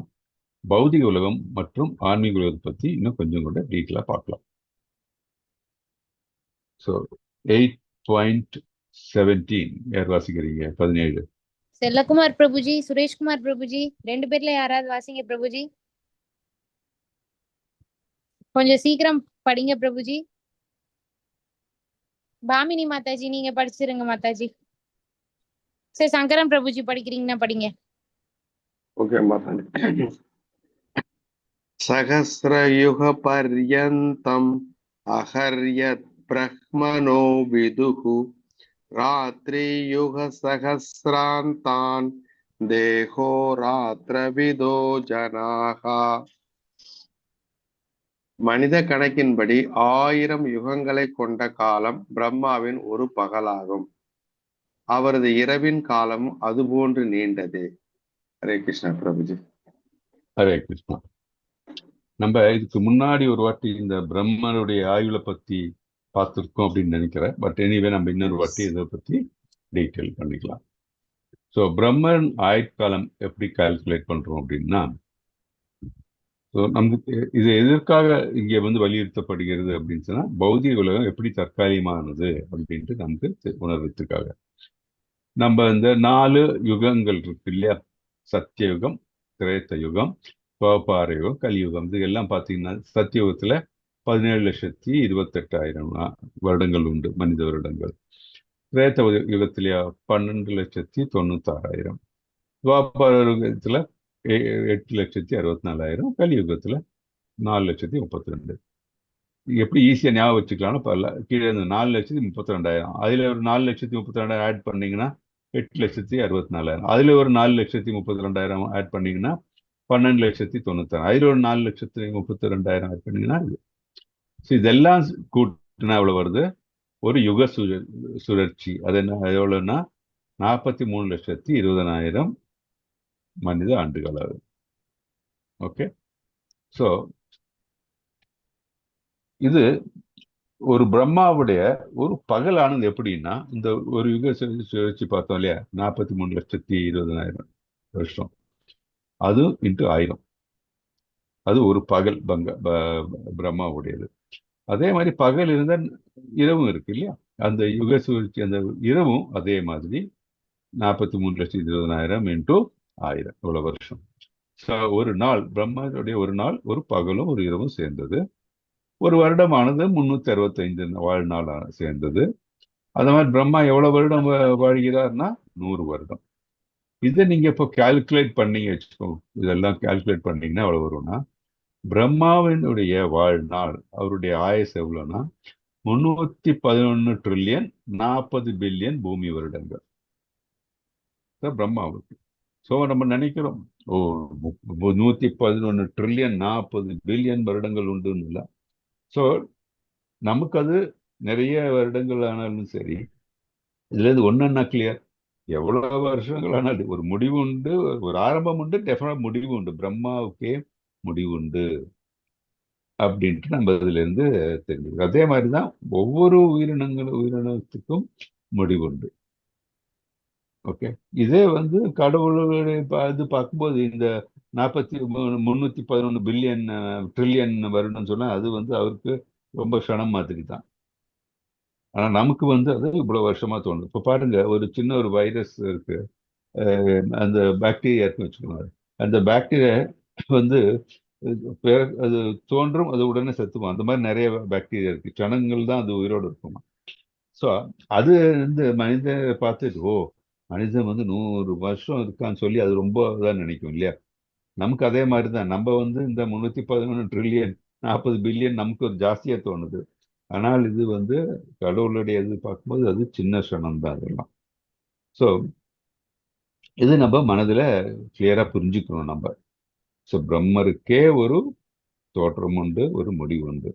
பௌதிக உலகம் மற்றும் ஆன்மீக உலகத்தை பத்தி இன்னும் கொஞ்சம் கூட டீட்டெயிலாக பார்க்கலாம். ஸோ 8.17 யார் வாசிக்கிறீங்க? 17. செல்லகுமார் பிரபுஜி, சுரேஷ்குமார் பிரபுஜி, 2 பேர்ல யாராவது வாசிங்க பிரபுஜி. கொஞ்சம் சீக்கிரம் படிங்க பிரபுஜி. பாமினி மாதாஜி நீங்க படிச்சிருங்க மாதாஜி. சரி, சங்கரன் பிரபுஜி படிக்கிறீங்கன்னா படிங்க. ஓகே மாதாஜி. சகஸ்ரயுக பர்யந்தம் அஹர்யத் பிரஹ்மனோ விதுஹு ராத்ரியுக சகஸ்ராந்தான் தேகோ ராத்ரவிதோ ஜனாகா. மனித கணக்கின்படி 1000 யுகங்களை கொண்ட காலம் பிரம்மாவின் ஒரு பகலாகும். அவரது இரவின் காலம் அதுபோன்று நீண்டது. ஹரே கிருஷ்ணா பிரபுஜி. ஹரே கிருஷ்ணா. நம்ம இதுக்கு முன்னாடி ஒரு வாட்டி இந்த பிரம்மனுடைய ஆயுளை பத்தி பார்த்துருக்கோம் அப்படின்னு நினைக்கிறேன். பட் எனிவே நம்ம இன்னொரு வாட்டி இதை பத்தி டீட்டெயில் பண்ணிக்கலாம். ஸோ பிரம்மன் ஆயுட்காலம் எப்படி கால்குலேட் பண்றோம் அப்படின்னா, ஸோ நமக்கு இது எதற்காக இங்கே வலியுறுத்தப்படுகிறது அப்படின்னு சொன்னா, பௌதிக உலகம் எப்படி தற்காலிகமானது அப்படின்ட்டு நமக்கு உணர்வதற்காக நம்ம இந்த 4 யுகங்கள் இருக்கு இல்லையா. சத்தியயுகம், திரேத்த யுகம், துவாபர யுகம், கலியுகம். இது எல்லாம் பார்த்தீங்கன்னா சத்தியுகத்துல 17,28,000 வருடங்கள் உண்டு, மனித வருடங்கள். திரேத்த யுகத்திலேயே 12,96,000, துவாபர யுகத்துல 8,64,000, கலியுகத்துல 4,32,000. எப்படி ஈஸியா ஞாபகம் வச்சுக்கலாம்னா, கீழே 4,32,000, அதுல ஒரு 4,32,000 ஆட் பண்ணீங்கன்னா 8,64,000, அதுல ஒரு 4,32,000 ஆட் பண்ணீங்கன்னா 12,96,000, அதுல ஒரு 4,32,000 ஆட் பண்ணீங்கன்னா இதெல்லாம் கூட்டினா எவ்வளவு வருது? ஒரு யுக சுழற்சி. அது என்ன எவ்வளவுன்னா 43,20,000 மனித ஆண்டுகள் ஆகுது. ஓகே. ஸோ இது ஒரு பிரம்மாவுடைய ஒரு பகலானது எப்படின்னா, இந்த ஒரு யுக சுழற்சி பார்த்தோம் இல்லையா, 43,20,000 வருஷம், அது இன்ட்டு 1000, அது ஒரு பகல் பிரம்மாவுடையது. அதே மாதிரி பகல் இருந்த இரவும் இருக்கு இல்லையா, அந்த யுக சுழற்சி அந்த இரவும் அதே மாதிரி 43,20,000 இன்ட்டு 1000 இவ்வளவு வருஷம். ஸோ ஒரு நாள் பிரம்மாவுடைய ஒரு நாள் ஒரு பகலும் ஒரு இரவும் சேர்ந்தது. ஒரு வருடமானது 365 வாழ்நாள் சேர்ந்தது. அந்த மாதிரி பிரம்மா எவ்வளவு வருடம் வாழ்கிறார்னா 100 வருடம். இதை நீங்க இப்போ கால்குலேட் பண்ணீங்க வச்சுக்கோங்க, இதெல்லாம் கால்குலேட் பண்ணீங்கன்னா எவ்வளவு வரும்னா, பிரம்மாவினுடைய வாழ்நாள், அவருடைய ஆயுஸ் எவ்வளவுனா 311 ட்ரில்லியன் 40 பில்லியன் பூமி வருடங்கள் பிரம்மாவுக்கு. ஸோ நம்ம நினைக்கிறோம், ஓ 111 ட்ரில்லியன் 40 பில்லியன் வருடங்கள் உண்டுன்னு இல்லை. ஸோ நமக்கு அது நிறைய வருடங்கள் ஆனாலும் சரி, இதுல இருந்து ஒன்னா கிளியர், எவ்வளவு வருஷங்கள் ஆனாலும் ஒரு முடிவு உண்டு, ஒரு ஆரம்பம் உண்டு, டெஃபினட் முடிவு உண்டு. பிரம்மாவுக்கே முடிவு உண்டு அப்படின்ட்டு நம்ம இதுல இருந்து தெரிஞ்சுக்கிறோம். அதே மாதிரிதான் ஒவ்வொரு உயிரினத்துக்கும் முடிவு உண்டு. ஓகே, இதே கடவுளுடைய இது பார்க்கும்போது இந்த 311 பில்லியன் ட்ரில்லியன் வருடம்னு சொன்னா அது அவருக்கு ரொம்ப க்ஷணம் மாதிரி தான். ஆனா நமக்கு அது இவ்வளவு வருஷமா தோணுது. இப்ப பாருங்க, ஒரு சின்ன ஒரு வைரஸ் இருக்கு, அந்த பாக்டீரியா இருக்குன்னு வச்சுக்கோங்க. அந்த பாக்டீரியா வந்து அது தோன்றும், அது உடனே செத்துக்கும். அந்த மாதிரி நிறைய பாக்டீரியா இருக்கு, க்ஷணங்கள் தான் அது உயிரோடு இருக்குமா. ஸோ அது மனிதனை பார்த்துட்டு, ஓ மனிதன் 100 வருஷம் இருக்கான்னு சொல்லி அது ரொம்ப இதாக நினைக்கும் இல்லையா. நமக்கு அதே மாதிரி தான், நம்ம இந்த 311 ட்ரில்லியன் 40 பில்லியன் நமக்கு ஒரு ஜாஸ்தியா தோணுது. ஆனால் இது கடவுளுடைய இது பார்க்கும்போது அது சின்ன க்ஷணம் தான் அதெல்லாம். ஸோ இது நம்ம மனதில் கிளியரா புரிஞ்சுக்கணும் நம்ம. ஸோ பிரம்மருக்கே ஒரு தோற்றம் உண்டு, ஒரு முடிவு உண்டு.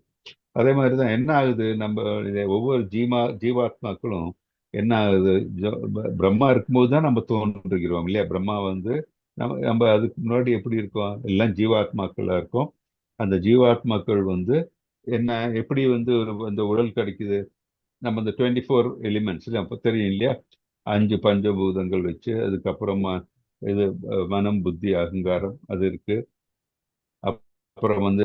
அதே மாதிரி தான் என்ன ஆகுது, நம்ம ஒவ்வொரு ஜீவாத்மாக்களும் என்ன ஆகுது, பிரம்மா இருக்கும்போது தான் நம்ம தோன்றுகிறோம் இல்லையா. பிரம்மா நம்ம அதுக்கு முன்னாடி எப்படி இருக்கோம், எல்லாம் ஜீவாத்மாக்களா இருக்கும். அந்த ஜீவாத்மாக்கள் என்ன எப்படி ஒரு அந்த உடல் கிடைக்குது, நம்ம இந்த 24 எலிமெண்ட்ஸ் அப்போ தெரியும் இல்லையா, 5 பஞ்சபூதங்கள் வச்சு, அதுக்கப்புறமா இது மனம் புத்தி அகங்காரம் அது இருக்கு. அப்புறம்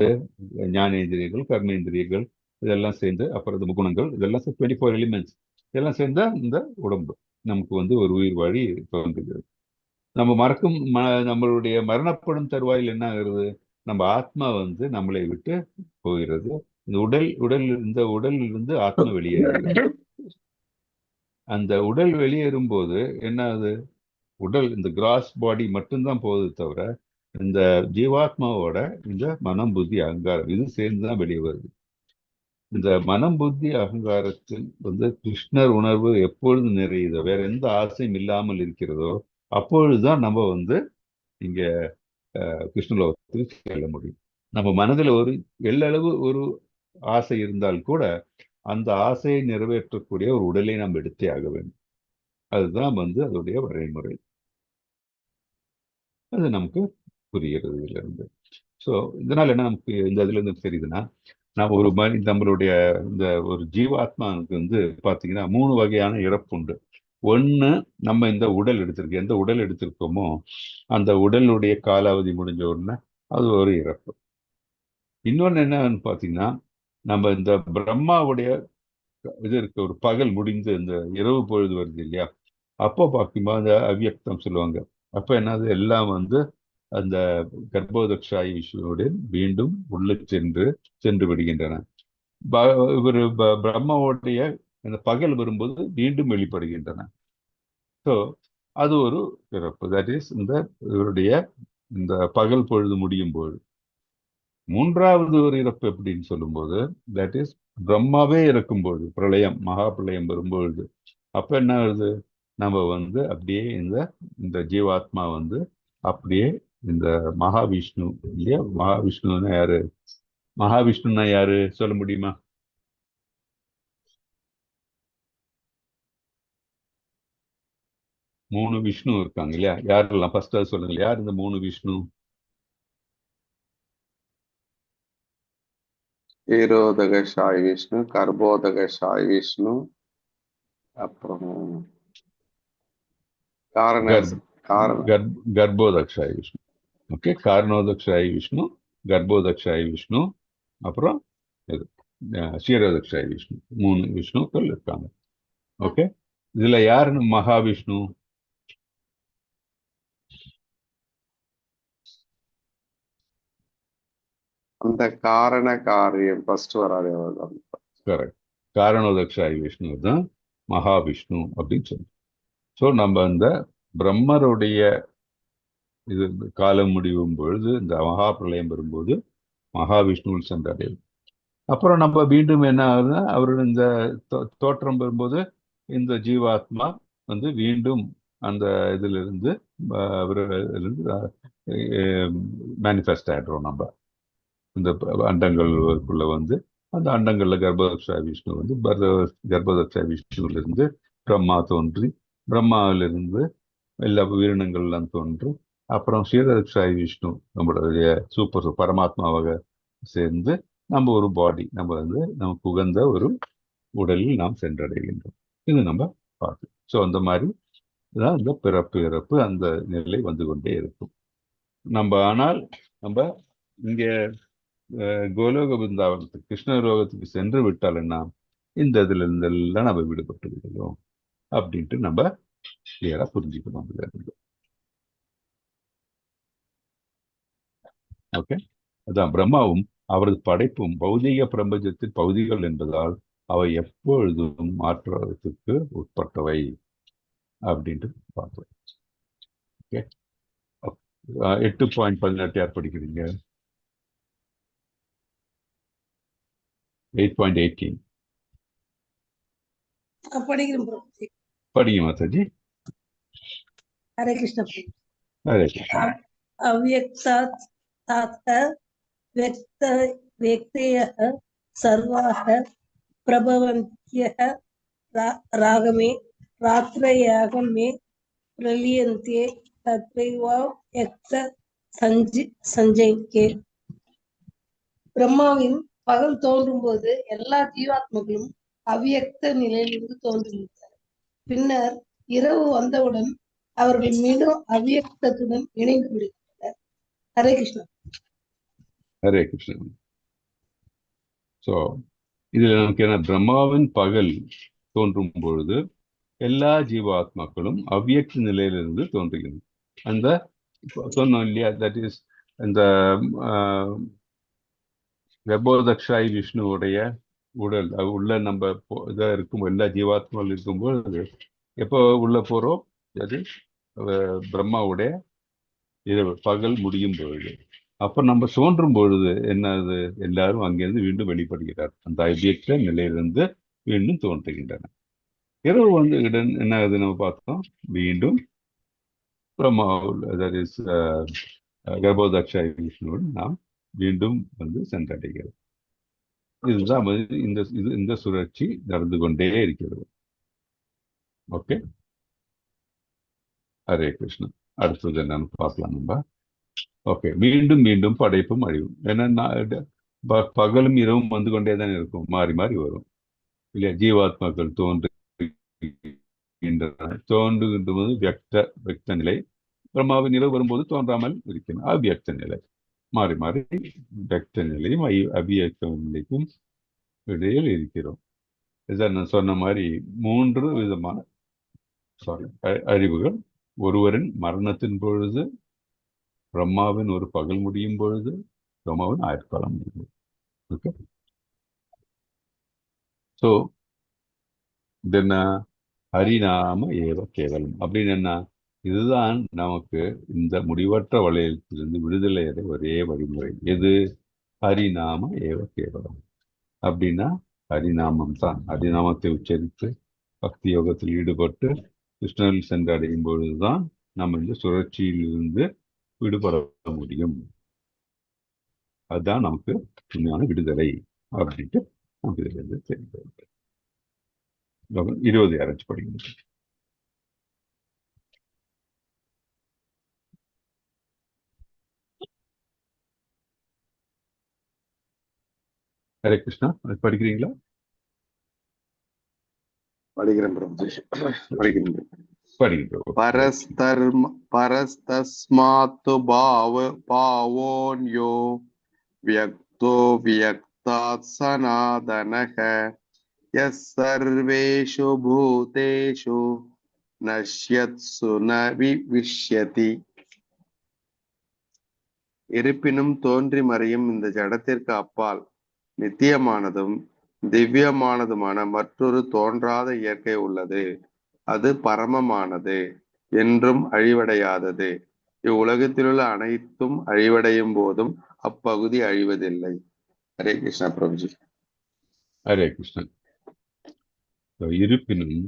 ஞானேந்திரியங்கள் கர்மேந்திரியங்கள் இதெல்லாம் சேர்ந்து, அப்புறம் இந்த குணங்கள் இதெல்லாம் 24 எலிமெண்ட்ஸ் இதெல்லாம் சேர்ந்தா இந்த உடம்பு நமக்கு ஒரு உயிர் வாழி தோன்றுகிறது. நம்ம நம்மளுடைய மரணப்படும் தருவாயில் என்ன ஆகுறது, நம்ம ஆத்மா நம்மளை விட்டு போகிறது. இந்த உடலிலிருந்து ஆத்மா வெளியேறுகிறது. அந்த உடல் வெளியேறும் போது என்ன ஆகுது, உடல் இந்த கிராஸ் பாடி மட்டும்தான் போகுது தவிர, இந்த ஜீவாத்மாவோட இந்த மனம் புத்தி அகங்காரம் இது சேர்ந்துதான் வெளியே வருது. இந்த மனம் புத்தி அகங்காரத்தில் கிருஷ்ணர் உணர்வு எப்பொழுது நிறையுதோ, வேற எந்த ஆசையும் இல்லாமல் இருக்கிறதோ, அப்பொழுதுதான் நம்ம இங்க கிருஷ்ணலோகத்துக்கு செல்ல முடியும். நம்ம மனதில் ஒரு எள்ளளவு ஒரு ஆசை இருந்தால் கூட அந்த ஆசையை நிறைவேற்றக்கூடிய ஒரு உடலை நாம் எடுத்தே ஆக வேண்டும். அதுதான் அதோடைய வரைமுறை. அது நமக்கு புரிகிறது இதுல இருந்து. ஸோ இதனால என்ன நமக்கு இந்த இதுல இருந்து தெரியுதுன்னா, நம்ம நம்மளுடைய இந்த ஒரு ஜீவாத்மாவுக்கு பாத்தீங்கன்னா 3 வகையான இறப்பு உண்டு. ஒண்ணு, நம்ம இந்த உடல் எடுத்திருக்கோம், எந்த உடல் எடுத்திருக்கோமோ அந்த உடலுடைய காலாவதி முடிஞ்ச உடனே அது ஒரு இறப்பு. இன்னொன்னு என்னன்னு பாத்தீங்கன்னா, நம்ம இந்த பிரம்மாவுடைய இது இருக்க ஒரு பகல் முடிந்து இந்த இரவு பொழுது வருது இல்லையா, அப்போ பார்க்கும்போது அந்த அவ்யக்தம் சொல்லுவாங்க. அப்ப என்னது, எல்லாம் அந்த கர்ப்போதக்ஷாயி விஷயோடு மீண்டும் உள்ள சென்று விடுகின்றன. இவர் பிரம்மாவுடைய அந்த பகல் வரும்போது மீண்டும் வெளிப்படுகின்றன. ஸோ அது ஒரு பிறப்பு. தட் இஸ் இவருடைய இந்த பகல் பொழுது முடியும் போது. மூன்றாவது ஒரு இறப்பு எப்படின்னு சொல்லும்போது, தட் இஸ் பிரம்மாவே இருக்கும்போது, பிரளயம் மகா பிரளயம் வரும்பொழுது, அப்ப என்ன ஆகுது, நம்ம அப்படியே இந்த ஜீவாத்மா அப்படியே இந்த மகாவிஷ்ணு இல்லையா, மகாவிஷ்ணுன்னா யாரு, மகாவிஷ்ணுன்னா யாரு சொல்ல முடியுமா? மூணு விஷ்ணு இருக்காங்க இல்லையா, யாரெல்லாம் ஃபர்ஸ்ட் அது சொல்லுங்க, யார் இந்த 3 விஷ்ணு? ஈரோதகசாய் விஷ்ணு, கர்ப்போதகசாய் விஷ்ணு, அப்புறம் கர்ப்போதக்ஷாய் விஷ்ணு. ஓகே, காரணோதக்ஷாய் விஷ்ணு, கர்ப்போதக்ஷாய் விஷ்ணு, அப்புறம் இது க்ஷீரோதக்ஷாய் விஷ்ணு. 3 விஷ்ணுக்கள் இருக்காங்க. ஓகே, இதுல யாருன்னு மகாவிஷ்ணு? அந்த காரண காரியம் ஃபர்ஸ்ட் வராது. கரெக்ட், காரணோதக்ஷாய் விஷ்ணு தான் மகாவிஷ்ணு அப்படின்னு சொல்லி. ஸோ நம்ம அந்த பிரம்மருடைய இது காலம் முடியும் பொழுது இந்த மகா பிரளயம் வரும்போது மகாவிஷ்ணுவில் சென்றடையும். அப்புறம் நம்ம மீண்டும் என்ன ஆகுதுன்னா அவருடைய இந்த தோற்றம் வரும்போது இந்த ஜீவாத்மா வந்து மீண்டும் அந்த இதிலிருந்து மேனிஃபெஸ்ட் ஆயிடுறோம். நம்ம இந்த அண்டங்களுக்குள்ள வந்து அந்த அண்டங்கள்ல கர்ப்பதக்ஷ விஷ்ணு வந்து கர்ப்பதக்ஷ விஷ்ணுவிலிருந்து பிரம்மா தோன்றி பிரம்மாவிலிருந்து எல்லா உயிரினங்கள்லாம் தோன்றி அப்புறம் ஸ்ரீதக்ஷாய் விஷ்ணு நம்மளுடைய சூப்பர் பரமாத்மாவாக சேர்ந்து நம்ம ஒரு பாடி நம்ம வந்து நமக்கு உகந்த ஒரு உடலில் நாம் சென்றடைகின்றோம். இது நம்ம பார்க்கணும். ஸோ அந்த மாதிரி தான் இந்த பிறப்பு இறப்பு அந்த நிலை வந்து கொண்டே இருக்கும். நம்ம ஆனால் நம்ம இங்கே கோலோக பிருந்தாவனத்துக்கு கிருஷ்ண லோகத்துக்கு சென்று விட்டால் என்ன இந்த இதுல இருந்தெல்லாம் நம்ம விடுபட்டு விடுகிறோம் அப்படின்ட்டு நம்ம கிளியரா புரிஞ்சுக்கணும். ஓகே, அதான் பிரம்மாவும் அவரது படைப்பும் பௌதிக பிரபஞ்சத்தின் பகுதிகள் என்பதால் அவை எப்பொழுதும் மாற்றத்துக்கு உட்பட்டவை அப்படின்ட்டு பார்ப்போம். ஓகே, 8.18 யார் படிக்கிறீங்க? 8.18 படிக்கிறேன் பிரபுஜி. படிங்க மாதாஜி. ஹரே கிருஷ்ண. ஹரே கிருஷ்ணா. அவ்யக்தாத் व्यक्तयः सर्वाः प्रभवन्त्यः रागमे रात्रयागमे प्रलीयन्ते तत्रैव व्यक्त சஞ்சய்கே. பிரம்மாவின் பகல் தோன்றும் போது எல்லா ஜீவாத்மகளும் அவ்யக்த நிலையிலிருந்து தோன்றுகின்றனர். பின்னர் இரவு வந்தவுடன் அவர்கள் மீண்டும் அவ்யக்தத்துடன் இணைந்து விடுகின்றனர். ஹரே கிருஷ்ணா. ஹரே கிருஷ்ணன். ஸோ இதுல நமக்கு என்ன, பிரம்மாவின் பகல் தோன்றும் பொழுது எல்லா ஜீவாத்மாக்களும் அவ்யக்த நிலையிலிருந்து தோன்றுகிறது. அந்த சொன்னோம் இல்லையா, தட் இஸ் இந்த கர்ப்போதக்ஷாய் விஷ்ணுவுடைய உடல் உள்ள நம்ம இதாக இருக்கும் எல்லா ஜீவாத்மாவில் இருக்கும்போது எப்போ உள்ள போறோம், அது பிரம்மாவுடைய இரவு பகல் முடியும் பொழுது. அப்ப நம்ம தோன்றும் பொழுது என்னது, எல்லாரும் அங்கிருந்து மீண்டும் வெளிப்படுகிறார். அந்த அவ்யக்த நிலையிலிருந்து மீண்டும் தோன்றுகின்றன. இரவு வந்து என்ன ஆகுது நம்ம பார்த்தோம், மீண்டும் பிரம்மா தட் இஸ் கர்ப்போதக்ஷாய் விஷ்ணுவுடன் நாம் மீண்டும் வந்து சென்றடைகிறது. இதுதான் இந்த சுழற்சி நடந்து கொண்டே இருக்கிறது. ஓகே, ஹரே கிருஷ்ணன். அடுத்தது என்னன்னு பார்க்கலாம் நம்ம. ஓகே, மீண்டும் மீண்டும் படைப்பும் அழிவும். ஏன்னா பகலும் இரவும் வந்து கொண்டே தான் இருக்கும், மாறி மாறி வரும் இல்லையா. ஜீவாத்மாக்கள் தோன்றுகின்ற போது வியக்த நிலை, பிரம்மாவின் இரவு வரும்போது தோன்றாமல் இருக்கணும் அவ்வியக்த நிலை. மாறி மாறி வியக்த நிலையும் அவ்வியக்த நிலைக்கும் இடையில் இருக்கிறோம். இதான் நான் சொன்ன மாதிரி 3 விதமான அறிவுகள். ஒருவரின் மரணத்தின் பொழுது, பிரம்மாவின் ஒரு பகல் முடியும் பொழுது, பிரம்மாவின் ஆயுட்காலம் முடியும். ஓகே, ஸோ என்ன ஹரிநாம ஏவ கேவலம் அப்படின்னு என்ன, இதுதான் நமக்கு இந்த முடிவற்ற வளையத்திலிருந்து விடுதலை அடைய ஒரே வழிமுறை. எது? ஹரிநாம ஏவ கேவலம். அப்படின்னா ஹரிநாமம் தான். ஹரிநாமத்தை உச்சரித்து பக்தி யோகத்தில் ஈடுபட்டு கிருஷ்ணரில் சென்று அடையும் பொழுதுதான் நம்ம இந்த சுழற்சியிலிருந்து விடுபட முடியும். அதுதான் நமக்கு உண்மையான விடுதலை அப்படின்ட்டு நமக்கு இதிலிருந்து தெரிகிறது. 20 யாராச்சும் படிக்கணும். ஹரே கிருஷ்ணா, படிக்கிறீங்களா? படிக்கிறேன் பிரபுஜி. படிக்கிறேன். படிக்கிறோம். பரஸ்தஸ்மாத்து பாவோன்யோ வியக்தோ வியக்தாத் சனாதனஹ யஸ் சர்வேஷு பூதேஷு நஷ்யத்சு ந விஷ்யதி. இருப்பினும் தோன்றி மறையும் இந்த ஜடத்திற்கு அப்பால் நித்தியமானதும் திவ்யமானதுமான மற்றொரு தோன்றாத இயற்கை உள்ளது. அது பரமமானது, என்றும் அழிவடையாதது. இவ்வுலகத்திலுள்ள அனைத்தும் அழிவடையும் போதும் அப்பகுதி அழிவதில்லை. ஹரே கிருஷ்ணா பிரபுஜி. ஹரே கிருஷ்ணன். இருப்பினும்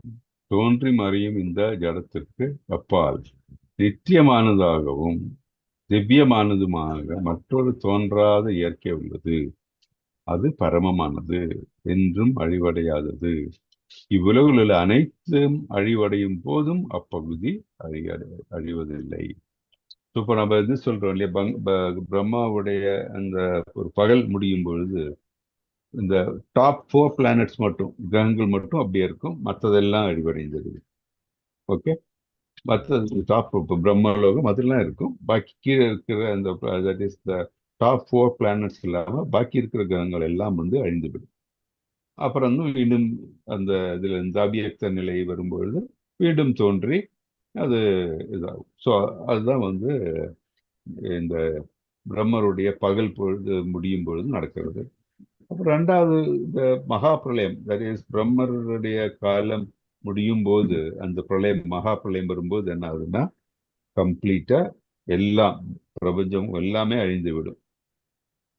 தோன்றி மறையும் இந்த ஜடத்திற்கு அப்பால் நித்தியமானதாகவும் திவ்யமானதுமாக மற்றொரு தோன்றாத இயற்கை உள்ளது. அது பரமமானது, என்றும் அழிவடையாதது. இவ்வுலகில் உள்ள அனைத்தும் அழிவடையும் போதும் அப்பகுதி அழிவதில்லை. இப்ப நம்ம இது சொல்றோம் இல்லையா, பிரம்மாவுடைய அந்த ஒரு பகல் முடியும் பொழுது இந்த டாப் 4 பிளானட்ஸ் மட்டும், கிரகங்கள் மட்டும் அப்படியே இருக்கும், மற்றதெல்லாம் அழிவடைந்தது. ஓகே, மற்ற டாப் இப்போ பிரம்மலோகம் அதெல்லாம் இருக்கும், பாக்கி கீழே இருக்கிற அந்த that is the top 4 planets இல்லாமல் பாக்கி இருக்கிற கிரகங்கள் எல்லாம் வந்து அழிந்துவிடும். அப்புறம் வந்து மீண்டும் அந்த இதுல இந்த அபியக்த நிலை வரும்பொழுது மீண்டும் தோன்றி அது இதாகும். ஸோ அதுதான் வந்து இந்த பிரம்மருடைய பகல் பொழுது முடியும் பொழுது நடக்கிறது. அப்புறம் ரெண்டாவது இந்த மகா பிரளயம், தட் இஸ் பிரம்மருடைய காலம் முடியும் போது அந்த பிரளயம், மகா பிரளயம் வரும்போது என்ன ஆகுதுன்னா கம்ப்ளீட்டா எல்லாம் பிரபஞ்சம் எல்லாமே அழிந்து விடும்.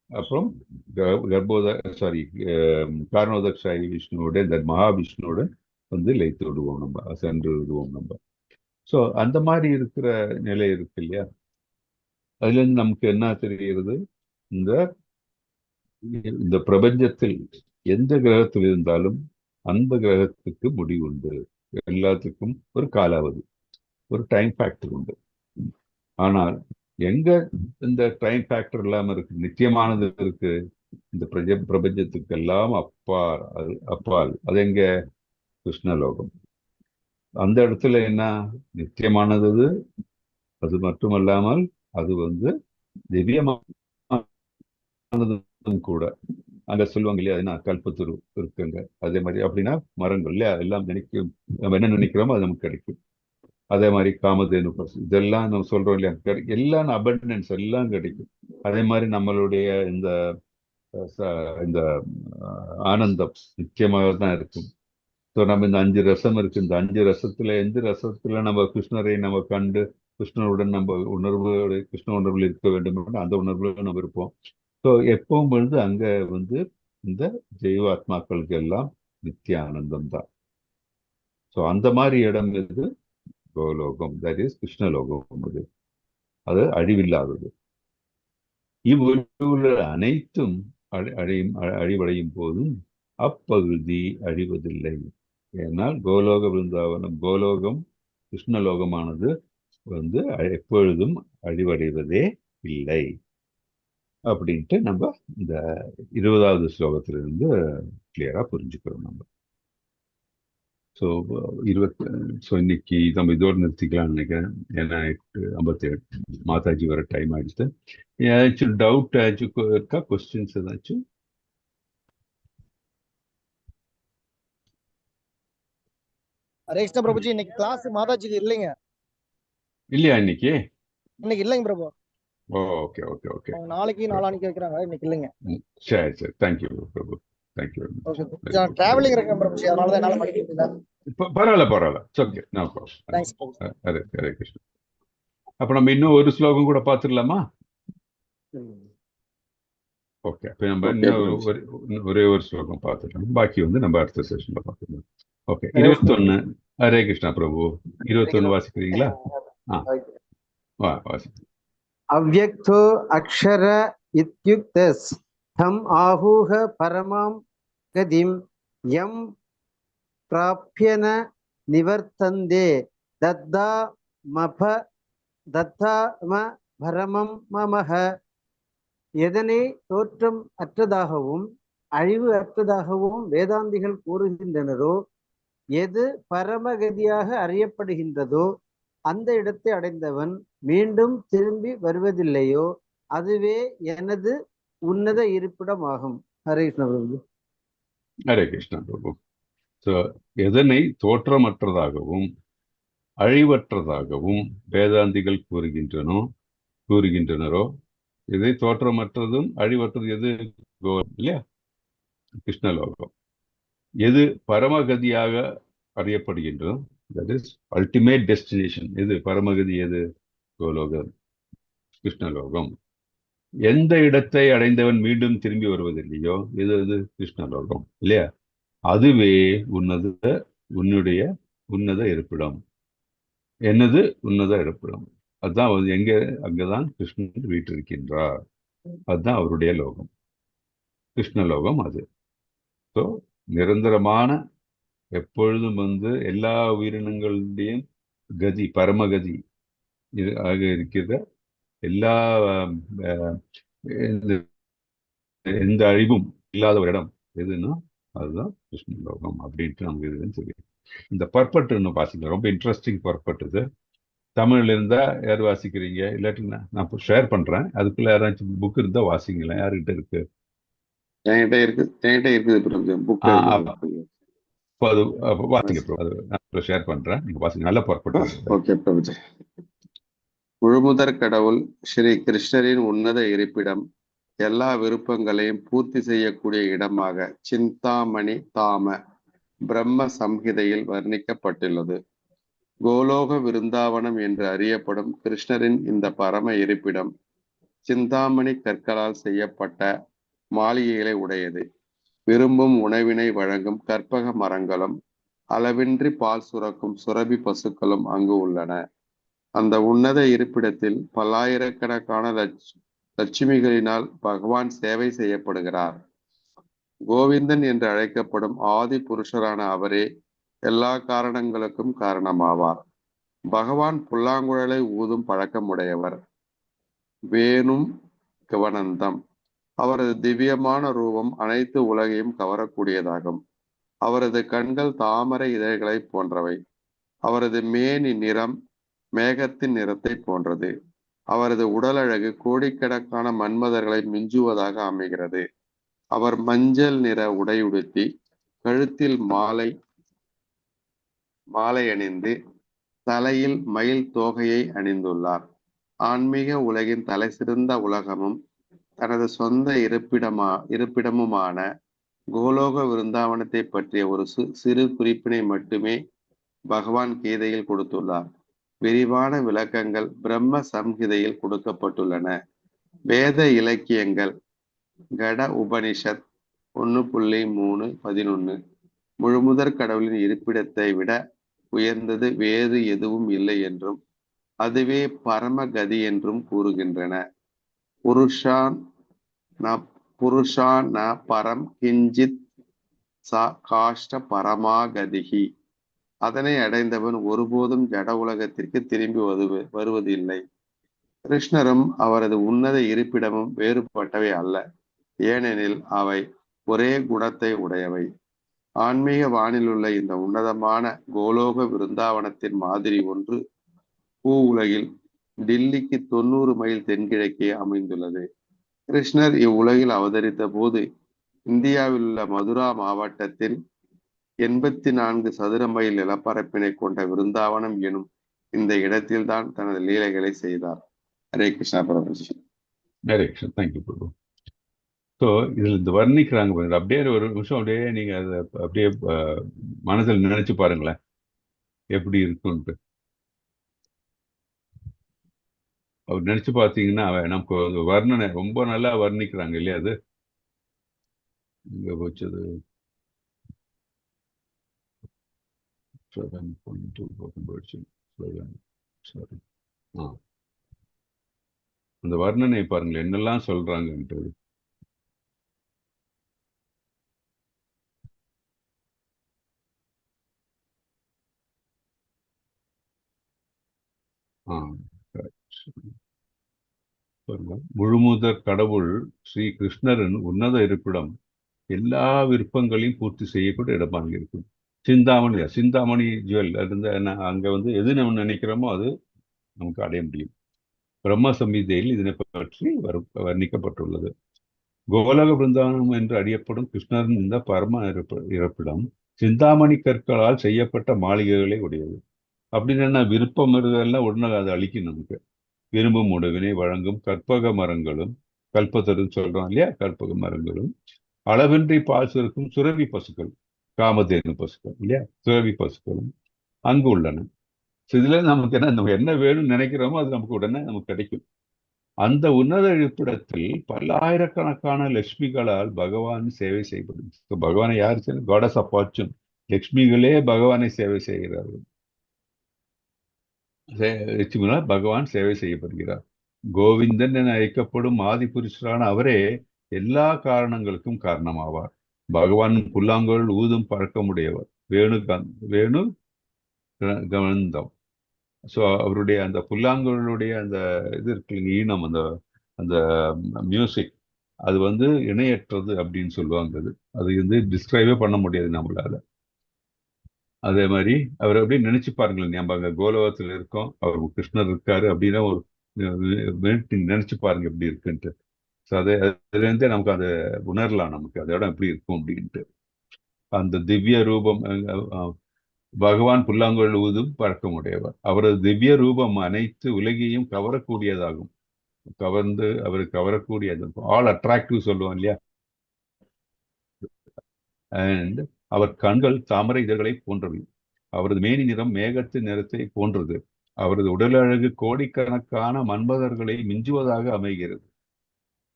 அப்புறம் காரணோதக்ஷாயி விஷ்ணுவோட இந்த மகாவிஷ்ணுவோட வந்து லயித்து விடுவோம், நம்ம சென்று விடுவோம் நம்ம. ஸோ அந்த மாதிரி இருக்கிற நிலை இருக்கு இல்லையா, அதுல இருந்து நமக்கு என்ன தெரிகிறது, இந்த இந்த பிரபஞ்சத்தில் எந்த கிரகத்தில் இருந்தாலும் அந்த கிரகத்துக்கு முடிவுண்டு, எல்லாத்துக்கும் ஒரு காலாவதி, ஒரு டைம் ஃபேக்டர் உண்டு. ஆனால் எங்க இந்த டைம் ஃபேக்டர் இல்லாம இருக்கு, நித்தியமானது இருக்கு, இந்த பிரபஞ்சத்துக்கு எல்லாம் அப்பால் அது எங்க, கிருஷ்ணலோகம். அந்த இடத்துல என்ன நித்தியமானது, அது மட்டுமல்லாமல் அது வந்து திவ்யமானதும் கூட. அங்க சொல்லுவாங்க இல்லையா, என்ன கல்பத்துரு இருக்குங்க, அதே மாதிரி அப்படின்னா மரங்கள் இல்லையா, எல்லாம் நினைக்கும், நம்ம என்ன நினைக்கிறோமோ அது நமக்கு கிடைக்கும். அதே மாதிரி காமதேனு பசு இதெல்லாம் நம்ம சொல்றோம் இல்லையா, எல்லாம் அபண்டன்ஸ் எல்லாம் கிடைக்கும். அதே மாதிரி நம்மளுடைய இந்த இந்த ஆனந்தம் நிச்சயமாக தான் இருக்கும். ஸோ நம்ம இந்த 5 ரசம் இருக்கு, இந்த 5 ரசத்துல எந்த ரசத்துல நம்ம கிருஷ்ணரை நம்ம கண்டு கிருஷ்ணருடன் நம்ம கிருஷ்ண உணர்வில் இருக்க வேண்டும், அந்த உணர்வுல நம்ம இருப்போம். ஸோ எப்பவும் பொழுது அங்க வந்து இந்த ஜெய்வாத்மாக்களுக்கு எல்லாம் நித்திய ஆனந்தம் தான். ஸோ அந்த மாதிரி இடம் இது கோலோகம், தட் இஸ் கிருஷ்ணலோகம். அது அழிவில்லாதது. இவ்வுள்ள அனைத்தும் அழிவடையும் போதும் அப்பகுதி அழிவதில்லை. ஏனால் கோலோக விருந்தாவனம், கோலோகம் கிருஷ்ணலோகமானது வந்து எப்பொழுதும் அழிவடைவதே இல்லை அப்படின்ட்டு நம்ம இந்த 20வது ஸ்லோகத்திலிருந்து கிளியரா புரிஞ்சுக்கிறோம் நம்ம. ஸோ இன்னைக்கு நம்ம இதோடு நிறுத்திக்கலாம்னு நினைக்கிறேன். ஏன்னா 8:57 மாதாஜி வர டைம் ஆயிடுச்சு. ஏதாச்சும் டவுட் ஏதாச்சும் இருக்கா, கொஸ்டின்ஸ் ஏதாச்சும்? ஹரே கிருஷ்ண பிரபுஜி, இன்னைக்கு கிளாஸ் மாதாஜிக்கு இல்லைங்க. இல்லையா இன்னைக்கு? இன்னைக்கு இல்லைங்க பிரபு. ஓகே ஓகே ஓகே, நாளைக்கு நாளானிக்கு வைக்கிறாங்க, இன்னைக்கு இல்லைங்க. சரி சரி, தேங்க்யூ பிரபு, தேங்க்யூ. டிராவலிங் இருக்கேன் பிரபுஜி, அதனால தான் என்னால படிக்க முடியல. பரவாயில்ல, okay, no problem. Hare Krishna. அப்ப நம்ம இன்னும் ஒரு ஸ்லோகம் கூட பார்த்துடலாமா? ஓகே, அப்ப நம்ம இன்னும் ஒரே ஒரு ஸ்லோகம் பார்த்துக்கலாம், பாக்கி வந்து நம்ம அடுத்த செஷன்ல பார்த்துக்கலாம். ஓகே, 21. ஹரே கிருஷ்ணா பிரபு, 21 வாசிக்கிறீங்களா? வாசிக்கிறேன். அவ்யக்தோ அக்ஷர இத்யுக்தஸ் தம் ஆஹூஹ பரமாம் கதிம் யம் பிராப்யன நிவர்த்தந்தே தத்தாம பரமம் மமஹ. எதனை தோற்றம் அற்றதாகவும் அழிவு அற்றதாகவும் வேதாந்திகள் கூறுகின்றனரோ, எது பரமகதியாக அறியப்படுகின்றதோ அந்த இடத்தை அடைந்தவன் மீண்டும் திரும்பி வருவதில்லையோ அதுவே எனது உன்னத இருப்பிடமாகும். ஹரே கிருஷ்ண பிரபு. ஹரே கிருஷ்ணா பிரபு. எதனை தோற்றமற்றதாகவும் அழிவற்றதாகவும் வேதாந்திகள் கூறுகின்றனரோ, எதை தோற்றமற்றதும் அழிவற்றது எது இல்லையா, கிருஷ்ணலோகம். எது பரமகதியாக அறியப்படுகின்றோ, தட் இஸ் அல்டிமேட் டெஸ்டினேஷன். எது பரமகதி? எது? கோலோகம், கிருஷ்ணலோகம். எந்த இடத்தை அடைந்தவன் மீண்டும் திரும்பி வருவதில்லையோ, எது அது? கிருஷ்ணலோகம் இல்லையா? அதுவே உன்னுடைய உன்னத இருப்பிடம். என்னது உன்னத இருப்பிடம்? அதுதான் எங்க? அங்கதான் கிருஷ்ணன் வீற்றிருக்கின்றார். அதுதான் அவருடைய லோகம், கிருஷ்ணலோகம். அது ஸோ நிரந்தரமான, எப்பொழுதும் எல்லா உயிரினங்களுடையும் கதி, பரமகதி ஆக இருக்கிற, எல்லா எந்த அழிவும் இல்லாத ஒரு இடம் எதுன்னா அதுதான் கிருஷ்ணலோகம் அப்படின்ட்டு நமக்கு இதுன்னு தெரியும். இந்த பர்பட் இன்னும் வாசிக்கலாம், ரொம்ப இன்ட்ரெஸ்டிங் பர்பட் இது. தமிழ்ல இருந்தா யார் வாசிக்கிறீங்க? இல்லாட்டி நான் ஷேர் பண்றேன், அதுக்குள்ள யாராச்சும் புக் இருந்தா வாசிங்களேன். யாருக்கிட்ட இருக்கு? என்கிட்ட இருக்குது புக். அது வாசிங்க ப்ரோ, அது நான் ஷேர் பண்றேன், நீங்க வாசிங்க. நல்ல பர்பட். ஓகே பிரபுஜி. முழுமுதற் கடவுள் ஸ்ரீ கிருஷ்ணரின் உன்னத இருப்பிடம், எல்லா விருப்பங்களையும் பூர்த்தி செய்யக்கூடிய இடமாக சிந்தாமணி தாம பிரம்ம சம்ஹிதையில் வர்ணிக்கப்பட்டுள்ளது. கோலோக விருந்தாவனம் என்று அறியப்படும் கிருஷ்ணரின் இந்த பரம இருப்பிடம் சிந்தாமணி கற்களால் செய்யப்பட்ட மாளிகைகளை உடையது. விரும்பும் உணவினை வழங்கும் கற்பக மரங்களும் அளவின்றி பால் சுரக்கும் சுரபி பசுக்களும் அங்கு உள்ளன. அந்த உன்னத இருப்பிடத்தில் பல்லாயிரக்கணக்கான லட்சுமிகளினால் பகவான் சேவை செய்யப்படுகிறார். கோவிந்தன் என்று அழைக்கப்படும் ஆதி புருஷரான அவரே எல்லா காரணங்களுக்கும் காரணமாவார். பகவான் புல்லாங்குழலை ஊதும் பழக்கமுடையவர். வேணும் கவனந்தம். அவரது திவ்யமான ரூபம் அனைத்து உலகையும் கவரக்கூடியதாகும். அவரது கண்கள் தாமரை இதழ்களை போன்றவை. அவரது மேனி நிறம் மேகத்தின் நிறத்தை போன்றது. அவரது உடல் அழகு கோடிக்கணக்கான மன்மதர்களை மிஞ்சுவதாக அமைகிறது. அவர் மஞ்சள் நிற உடையுடுத்தி கழுத்தில் மாலை அணிந்து தலையில் மயில் தோகையை அணிந்துள்ளார். ஆன்மீக உலகின் தலை சிறந்த உலகமும் தனது சொந்த இருப்பிடமுமான கோலோக விருந்தாவனத்தை பற்றிய ஒரு சிறு குறிப்பினை மட்டுமே பகவான் கீதையில் கொடுத்துள்ளார். விரிவான விளக்கங்கள் பிரம்ம சம்ஹிதையில் கொடுக்கப்பட்டுள்ளன. வேத இலக்கியங்கள் கட உபனிஷத் 1.3.11 முழுமுதற் கடவுளின் இருப்பிடத்தை விட உயர்ந்தது வேறு எதுவும் இல்லை என்றும் அதுவே பரமகதி என்றும் கூறுகின்றன. புருஷான் ந பரம் கிஞ்சித் சா காஷ்ட பரமாகதிகி. அதனை அடைந்தவன் ஒருபோதும் ஜட உலகத்திற்கு திரும்பி வருவதில்லை. கிருஷ்ணரும் அவரது உன்னத இருப்பிடமும் வேறுபட்டவை அல்ல, ஏனெனில் அவை ஒரே குணத்தை உடையவை. ஆன்மீக வானிலுள்ள இந்த உன்னதமான கோலோக விருந்தாவனத்தின் மாதிரி ஒன்று பூ உலகில் டில்லிக்கு 90 மைல் தென்கிழக்கே அமைந்துள்ளது. கிருஷ்ணர் இவ்வுலகில் அவதரித்த போது இந்தியாவில் உள்ள மதுரா மாவட்டத்தில் 84 சதுர மைல் நிலப்பரப்பினை கொண்ட விருந்தாவனம் எனும் இந்த இடத்தில்தான் தனது லீலைகளை செய்தார். ஹரே கிருஷ்ணா பிரபுஜி. ஹரே கிருஷ்ணா. தேங்க்யூ பிரபு. ஸோ இதில் இந்த வர்ணிக்கிறாங்க, அப்படியே ஒரு நிமிஷம் அப்படியே நீங்க அதை அப்படியே மனதில் நினைச்சு பாருங்களேன் எப்படி இருக்குன்ட்டு. அவர் நினைச்சு பார்த்தீங்கன்னா நமக்கு வர்ணனை ரொம்ப நல்லா வர்ணிக்கிறாங்க இல்லையா? அது இங்க போச்சது. அந்த வர்ணனை பாருங்களேன் என்னெல்லாம் சொல்றாங்கன்றது. முழுமுதற் கடவுள் ஸ்ரீ கிருஷ்ணரின் உன்னத இருப்பிடம் எல்லா விருப்பங்களையும் பூர்த்தி செய்யக்கூடிய இடமாக இருக்கும். சிந்தாமணி ஜுவல் இருந்து அங்க எது நம்ம நினைக்கிறோமோ அது நமக்கு அடைய முடியும். பிரம்ம சம்ஹிதையில் இதனை பற்றி வர்ணிக்கப்பட்டுள்ளது. கோலோக பிருந்தாவனம் என்று அறியப்படும் கிருஷ்ணரின் இந்த பரம இருப்பிடம் சிந்தாமணி கற்களால் செய்யப்பட்ட மாளிகைகளை உடையது. அப்படின்னு விருப்பம் இருந்ததெல்லாம் உடனே அதை அழிக்கும். நமக்கு விரும்பும் உணவினை வழங்கும் கற்பக மரங்களும், கல்பத்தருன்னு சொல்றோம் இல்லையா, கற்பக மரங்களும், அளவின்றி பால் சுரக்கும் சுரபி பசுக்கள். காமதேனு பசுக்கள் இல்லையா, துறவி பசுக்களும் அங்கு உள்ளன. இதுல நமக்கு நம்ம என்ன வேணும்னு நினைக்கிறோமோ அது நமக்கு உடனே நமக்கு கிடைக்கும். அந்த உன்னத இருப்பிடத்தில் பல்லாயிரக்கணக்கான லட்சுமிகளால் பகவான் சேவை செய்யப்படும். பகவானை யார் காடஸ் ஆஃப் ஃபார்ச்சூன், லட்சுமிகளே பகவானை சேவை செய்கிறார்கள். லட்சுமிகளால் பகவான் சேவை செய்யப்படுகிறார். கோவிந்தன் என அழைக்கப்படும் ஆதி புருஷரான அவரே எல்லா காரணங்களுக்கும் காரணமாவார். பகவான் புல்லாங்குழல் ஊதும் பழக்கமுடையவர். வேணு கவந்தம். ஸோ அவருடைய அந்த புல்லாங்குழலுடைய அந்த இது இருக்கு, ஈனம், அந்த அந்த மியூசிக், அது இணையற்றது அப்படின்னு சொல்லுவாங்க. அது டிஸ்கிரைபே பண்ண முடியாது நம்மளால. அதே மாதிரி அவர் அப்படியே நினைச்சு பாருங்களேன், நம்ம அங்கே கோலோகத்தில் இருக்கோம், அவர் கிருஷ்ணர் இருக்காரு அப்படின்னா ஒரு நினைச்சு பாருங்க எப்படி இருக்குன்ட்டு. ஸோ அதுலேருந்தே நமக்கு அதை உணரலாம், நமக்கு அந்த இடம் எப்படி இருக்கும் அப்படின்ட்டு. அந்த திவ்ய ரூபம், பகவான் புல்லாங்குழல் ஊதும் பழக்கமுடையவர். அவரது திவ்ய ரூபம் அனைத்து உலகையும் கவரக்கூடியதாகும். அவர் கவரக்கூடியது, ஆல் அட்ராக்டிவ் சொல்லுவோம் இல்லையா. அண்ட் அவர் கண்கள் தாமரை இதழ்களை போன்றவை. அவரது மேனி நிறம் மேகத்து நிறத்தை போன்றது. அவரது உடல் அழகு கோடிக்கணக்கான மன்மதர்களை மிஞ்சுவதாக அமைகிறது.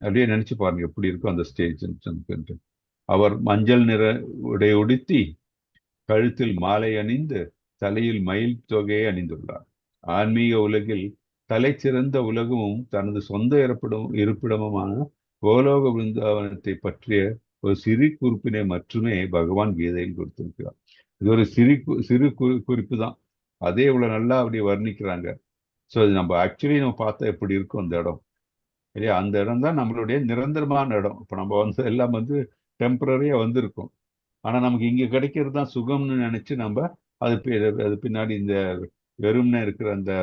அப்படியே நினைச்சு பாருங்க எப்படி இருக்கும் அந்த ஸ்டேஜ். அவர் மஞ்சள் நிற உடை உடுத்தி கழுத்தில் மாலை அணிந்து தலையில் மயில் தொகையை அணிந்துள்ளார். ஆன்மீக உலகில் தலை சிறந்த உலகமும் தனது சொந்த இருப்பிடமுமான கோலோக விருந்தாவனத்தை பற்றிய ஒரு சிறு குறிப்பினை மட்டுமே பகவான் கீதையில் கொடுத்திருக்கிறார். இது ஒரு சிறு குறிப்பு தான், அதே இவ்வளவு நல்லா அப்படி வர்ணிக்கிறாங்க. ஸோ அது நம்ம பார்த்தா எப்படி இருக்கும் அந்த இடம் இல்லையா. அந்த இடம் தான் நம்மளுடைய நிரந்தரமான இடம். இப்போ நம்ம எல்லாம் டெம்பரரியா வந்திருக்கோம். ஆனா நமக்கு இங்க கிடைக்கிறது தான் சுகம்னு நினைச்சு நம்ம அது பின்னாடி இந்த வெறும்னு இருக்கிற அந்த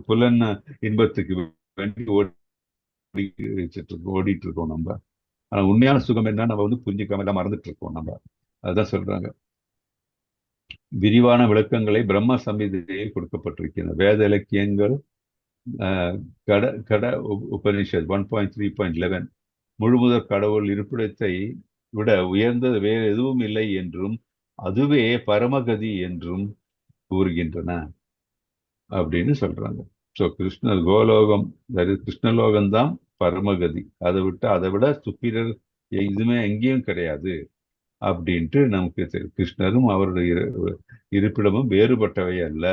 புலன் இன்பத்துக்கு வேண்டி ஓடிட்டு இருக்கோம் நம்ம. ஆனா உண்மையான சுகம் என்ன நம்ம புரிஞ்சுக்காம எல்லாம் மறந்துட்டு இருக்கோம் நம்ம. அதுதான் சொல்றாங்க. விரிவான விளக்கங்களை பிரம்ம சம்ஹிதையில் கொடுக்கப்பட்டிருக்கின்றன. வேத இலக்கியங்கள் கட உபனிஷத் 1.3.11 முழுமுதற் கடவுள் இருப்பிடத்தை விட உயர்ந்தது வேறு எதுவும் இல்லை என்றும் அதுவே பரமகதி என்றும் கூறுகின்றன அப்படின்னு சொல்றாங்க. ஸோ கோலோகம், கிருஷ்ணலோகம் தான் பரமகதி. அதை விட சுப்பீரியர் இதுவுமே எங்கேயும் கிடையாது அப்படின்ட்டு நமக்கு தெரியும். கிருஷ்ணரும் அவருடைய இருப்பிடமும் வேறுபட்டவை அல்ல.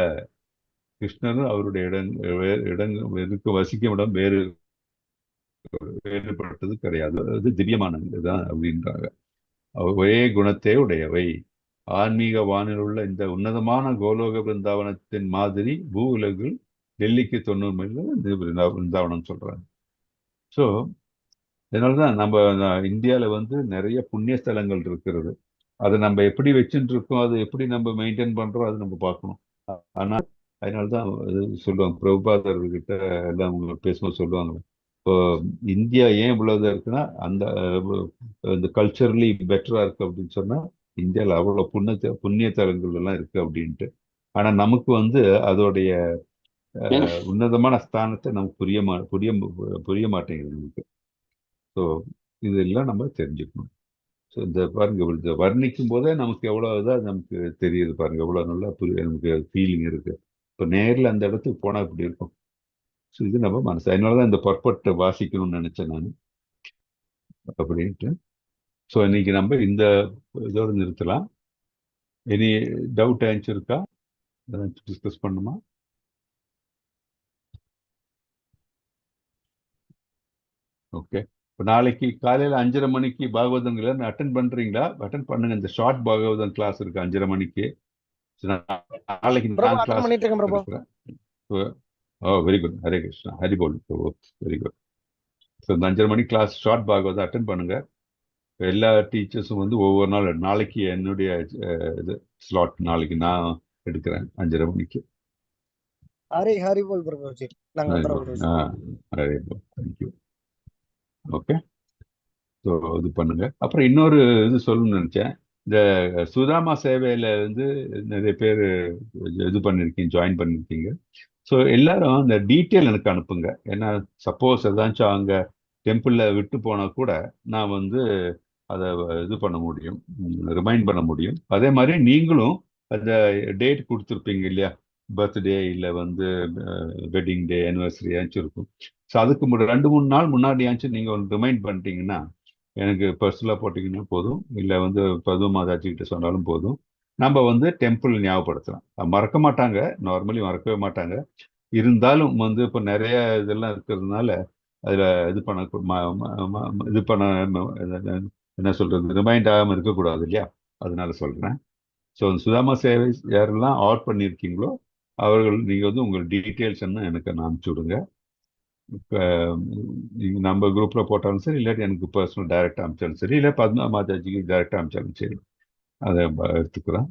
கிருஷ்ணரும் அவருடைய இடங்கள் வசிக்கும் இடம் வேறுபட்டது கிடையாது. அது திவ்யமானதுதான் அப்படின்றாங்க. ஒரே குணத்தை உடையவை. ஆன்மீக வானில் உள்ள இந்த உன்னதமான கோலோக பிருந்தாவனத்தின் மாதிரி பூ உலகில் டெல்லிக்கு 90 மைல் பிருந்தாவனம் சொல்றாங்க. ஸோ இதனாலதான் நம்ம இந்தியாவில் நிறைய புண்ணிய ஸ்தலங்கள் இருக்கிறது. அதை நம்ம எப்படி வச்சுட்டு இருக்கோம், அதை எப்படி நம்ம மெயின்டைன் பண்றோம், அது நம்ம பார்க்கணும். ஆனா அதனாலதான் சொல்லுவாங்க, பிரபுபாதர்கிட்ட எல்லாம் பேசும்போது சொல்லுவாங்க, இப்போ இந்தியா ஏன் இவ்வளவு இருக்குன்னா அந்த கல்ச்சரலி பெட்டரா இருக்கு அப்படின்னு சொன்னா இந்தியாவில் அவ்வளவு புண்ணிய தலங்கள் எல்லாம் இருக்கு அப்படின்ட்டு. ஆனா நமக்கு அதோடைய உன்னதமான ஸ்தானத்தை நமக்கு புரிய மாட்டேங்குது நமக்கு. ஸோ இதெல்லாம் நம்ம தெரிஞ்சுக்கணும். ஸோ இந்த பாருங்க, இந்த வர்ணிக்கும் போதே நமக்கு எவ்வளவுதான் நமக்கு தெரியுது பாருங்க, எவ்வளவு நல்லா நமக்கு ஃபீலிங் இருக்கு. இப்போ நேரில் அந்த இடத்துக்கு போனா இப்படி இருக்கும். ஸோ இது நம்ம மனசு. அதனாலதான் இந்த பர்பட்டை வாசிக்கணும்னு நினைச்சேன் நான் அப்படின்ட்டு. ஸோ இன்னைக்கு நம்ம இந்த இதோடு நிறுத்தலாம். எனி டவுட் ஆன்சர் இருக்கா, டிஸ்கஸ் பண்ணுமா? ஓகே. இப்போ நாளைக்கு காலையில் 5:30 மணிக்கு பாகவதங்களை அட்டன் பண்றீங்களா? அட்டன் பண்ணுங்க. இந்த ஷார்ட் பாகவதம் கிளாஸ் இருக்கு 5:30 மணிக்கு. நாளைக்கு நான் கிளாஸ் எடுக்கிறேன். Oh very good. Hare Krishna, Hari போல். Very good. ஸோ இந்த 5:30 மணி கிளாஸ் ஷார்ட் பாகவதம் அட்டன் பண்ணுங்க. எல்லா டீச்சர்ஸும் ஒவ்வொரு நாளைக்கு என்னுடைய இது ஸ்லாட் நாளைக்கு நான் எடுக்கிறேன் 5:30 மணிக்கு. ஹரி போல் பிரபுஜி. ஹரி போல். தேங்க்யூ. ஓகே. ஸோ இது பண்ணுங்க. அப்புறம் இன்னொரு இது சொல்லணும்னு நினைச்சேன். இந்த சுதாமா சேவையில நிறைய பேர் இது பண்ணிருக்கீங்க, ஜாயின் பண்ணிருக்கீங்க. ஸோ எல்லாரும் இந்த டீட்டெயில் எனக்கு அனுப்புங்க. ஏன்னா சப்போஸ் ஏதாச்சும் அங்கே டெம்பிளில் விட்டு போனால் கூட நான் அதை இது பண்ண முடியும், ரிமைண்ட் பண்ண முடியும். அதே மாதிரி நீங்களும் அந்த டேட் கொடுத்துருப்பீங்க இல்லையா, பர்த்டே இல்லை வெட்டிங் டே, ஆனிவர்சரி ஆச்சும் இருக்கும். ஸோ அதுக்கு 2-3 நாள் முன்னாடியாச்சும் நீங்கள் ஒன்று ரிமைண்ட் பண்ணிட்டீங்கன்னா, எனக்கு பர்சனலாக போட்டிங்கன்னா போதும், இல்லை பதுவ மாதாஜிக்கிட்ட சொன்னாலும் போதும். நம்ம டெம்பிள் ஞாபகப்படுத்தலாம். மறக்க மாட்டாங்க, நார்மலி மறக்கவே மாட்டாங்க. இருந்தாலும் இப்போ நிறைய இதெல்லாம் இருக்கிறதுனால அதில் இது பண்ண என்ன சொல்றது, ரிமைண்ட் ஆகாமல் இருக்கக்கூடாது இல்லையா, அதனால சொல்கிறேன். ஸோ சுதாமா சேவை யாரெல்லாம் ஆட் பண்ணியிருக்கீங்களோ அவர்கள் நீங்கள் உங்கள் டீட்டெயில்ஸ் என்ன எனக்கு அனுப்பிச்சி விடுங்க. இப்போ நம்ம குரூப்பில் போட்டாலும் சரி, இல்லாட்டி எனக்கு பர்சனல் டைரெக்டாக அனுப்பிச்சாலும் சரி, இல்லை பத்மா மாதாஜிக்கு டைரெக்டாக அனுப்பிச்சாலும் சரி, அதை எடுத்துக்கிறேன்.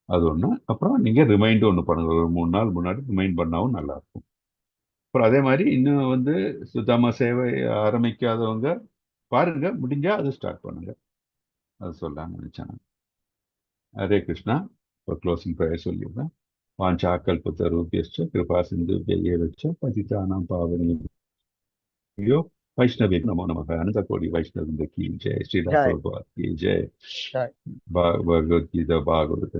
அது ஒன்று. அப்புறம் நீங்கள் ரிமைண்டும் ஒன்று பண்ணுங்க, ஒரு 3 நாள் முன்னாடி ரிமைண்ட் பண்ணாவும் நல்லாயிருக்கும். அப்புறம் அதே மாதிரி இன்னும் சுத்தமா சேவை ஆரம்பிக்காதவங்க பாருங்க, முடிஞ்சா அது ஸ்டார்ட் பண்ணுங்க. அது சொல்லலாம்னு நினைச்சேன். ஹரே கிருஷ்ணா. இப்போ க்ளோசிங் ப்ரேயர் சொல்லிடுறேன். வாஞ்சாகல்பத்தருभ्यश्च कृपा सिन्धुभ्यैव पतितानां पावनेभ्यो वैष्णवेभ्यो नमो नमः. अनंतकोटि वैष्णववृंद की जय. श्री जय प्रभुपाद की जय. जय भगवद गीता भागवत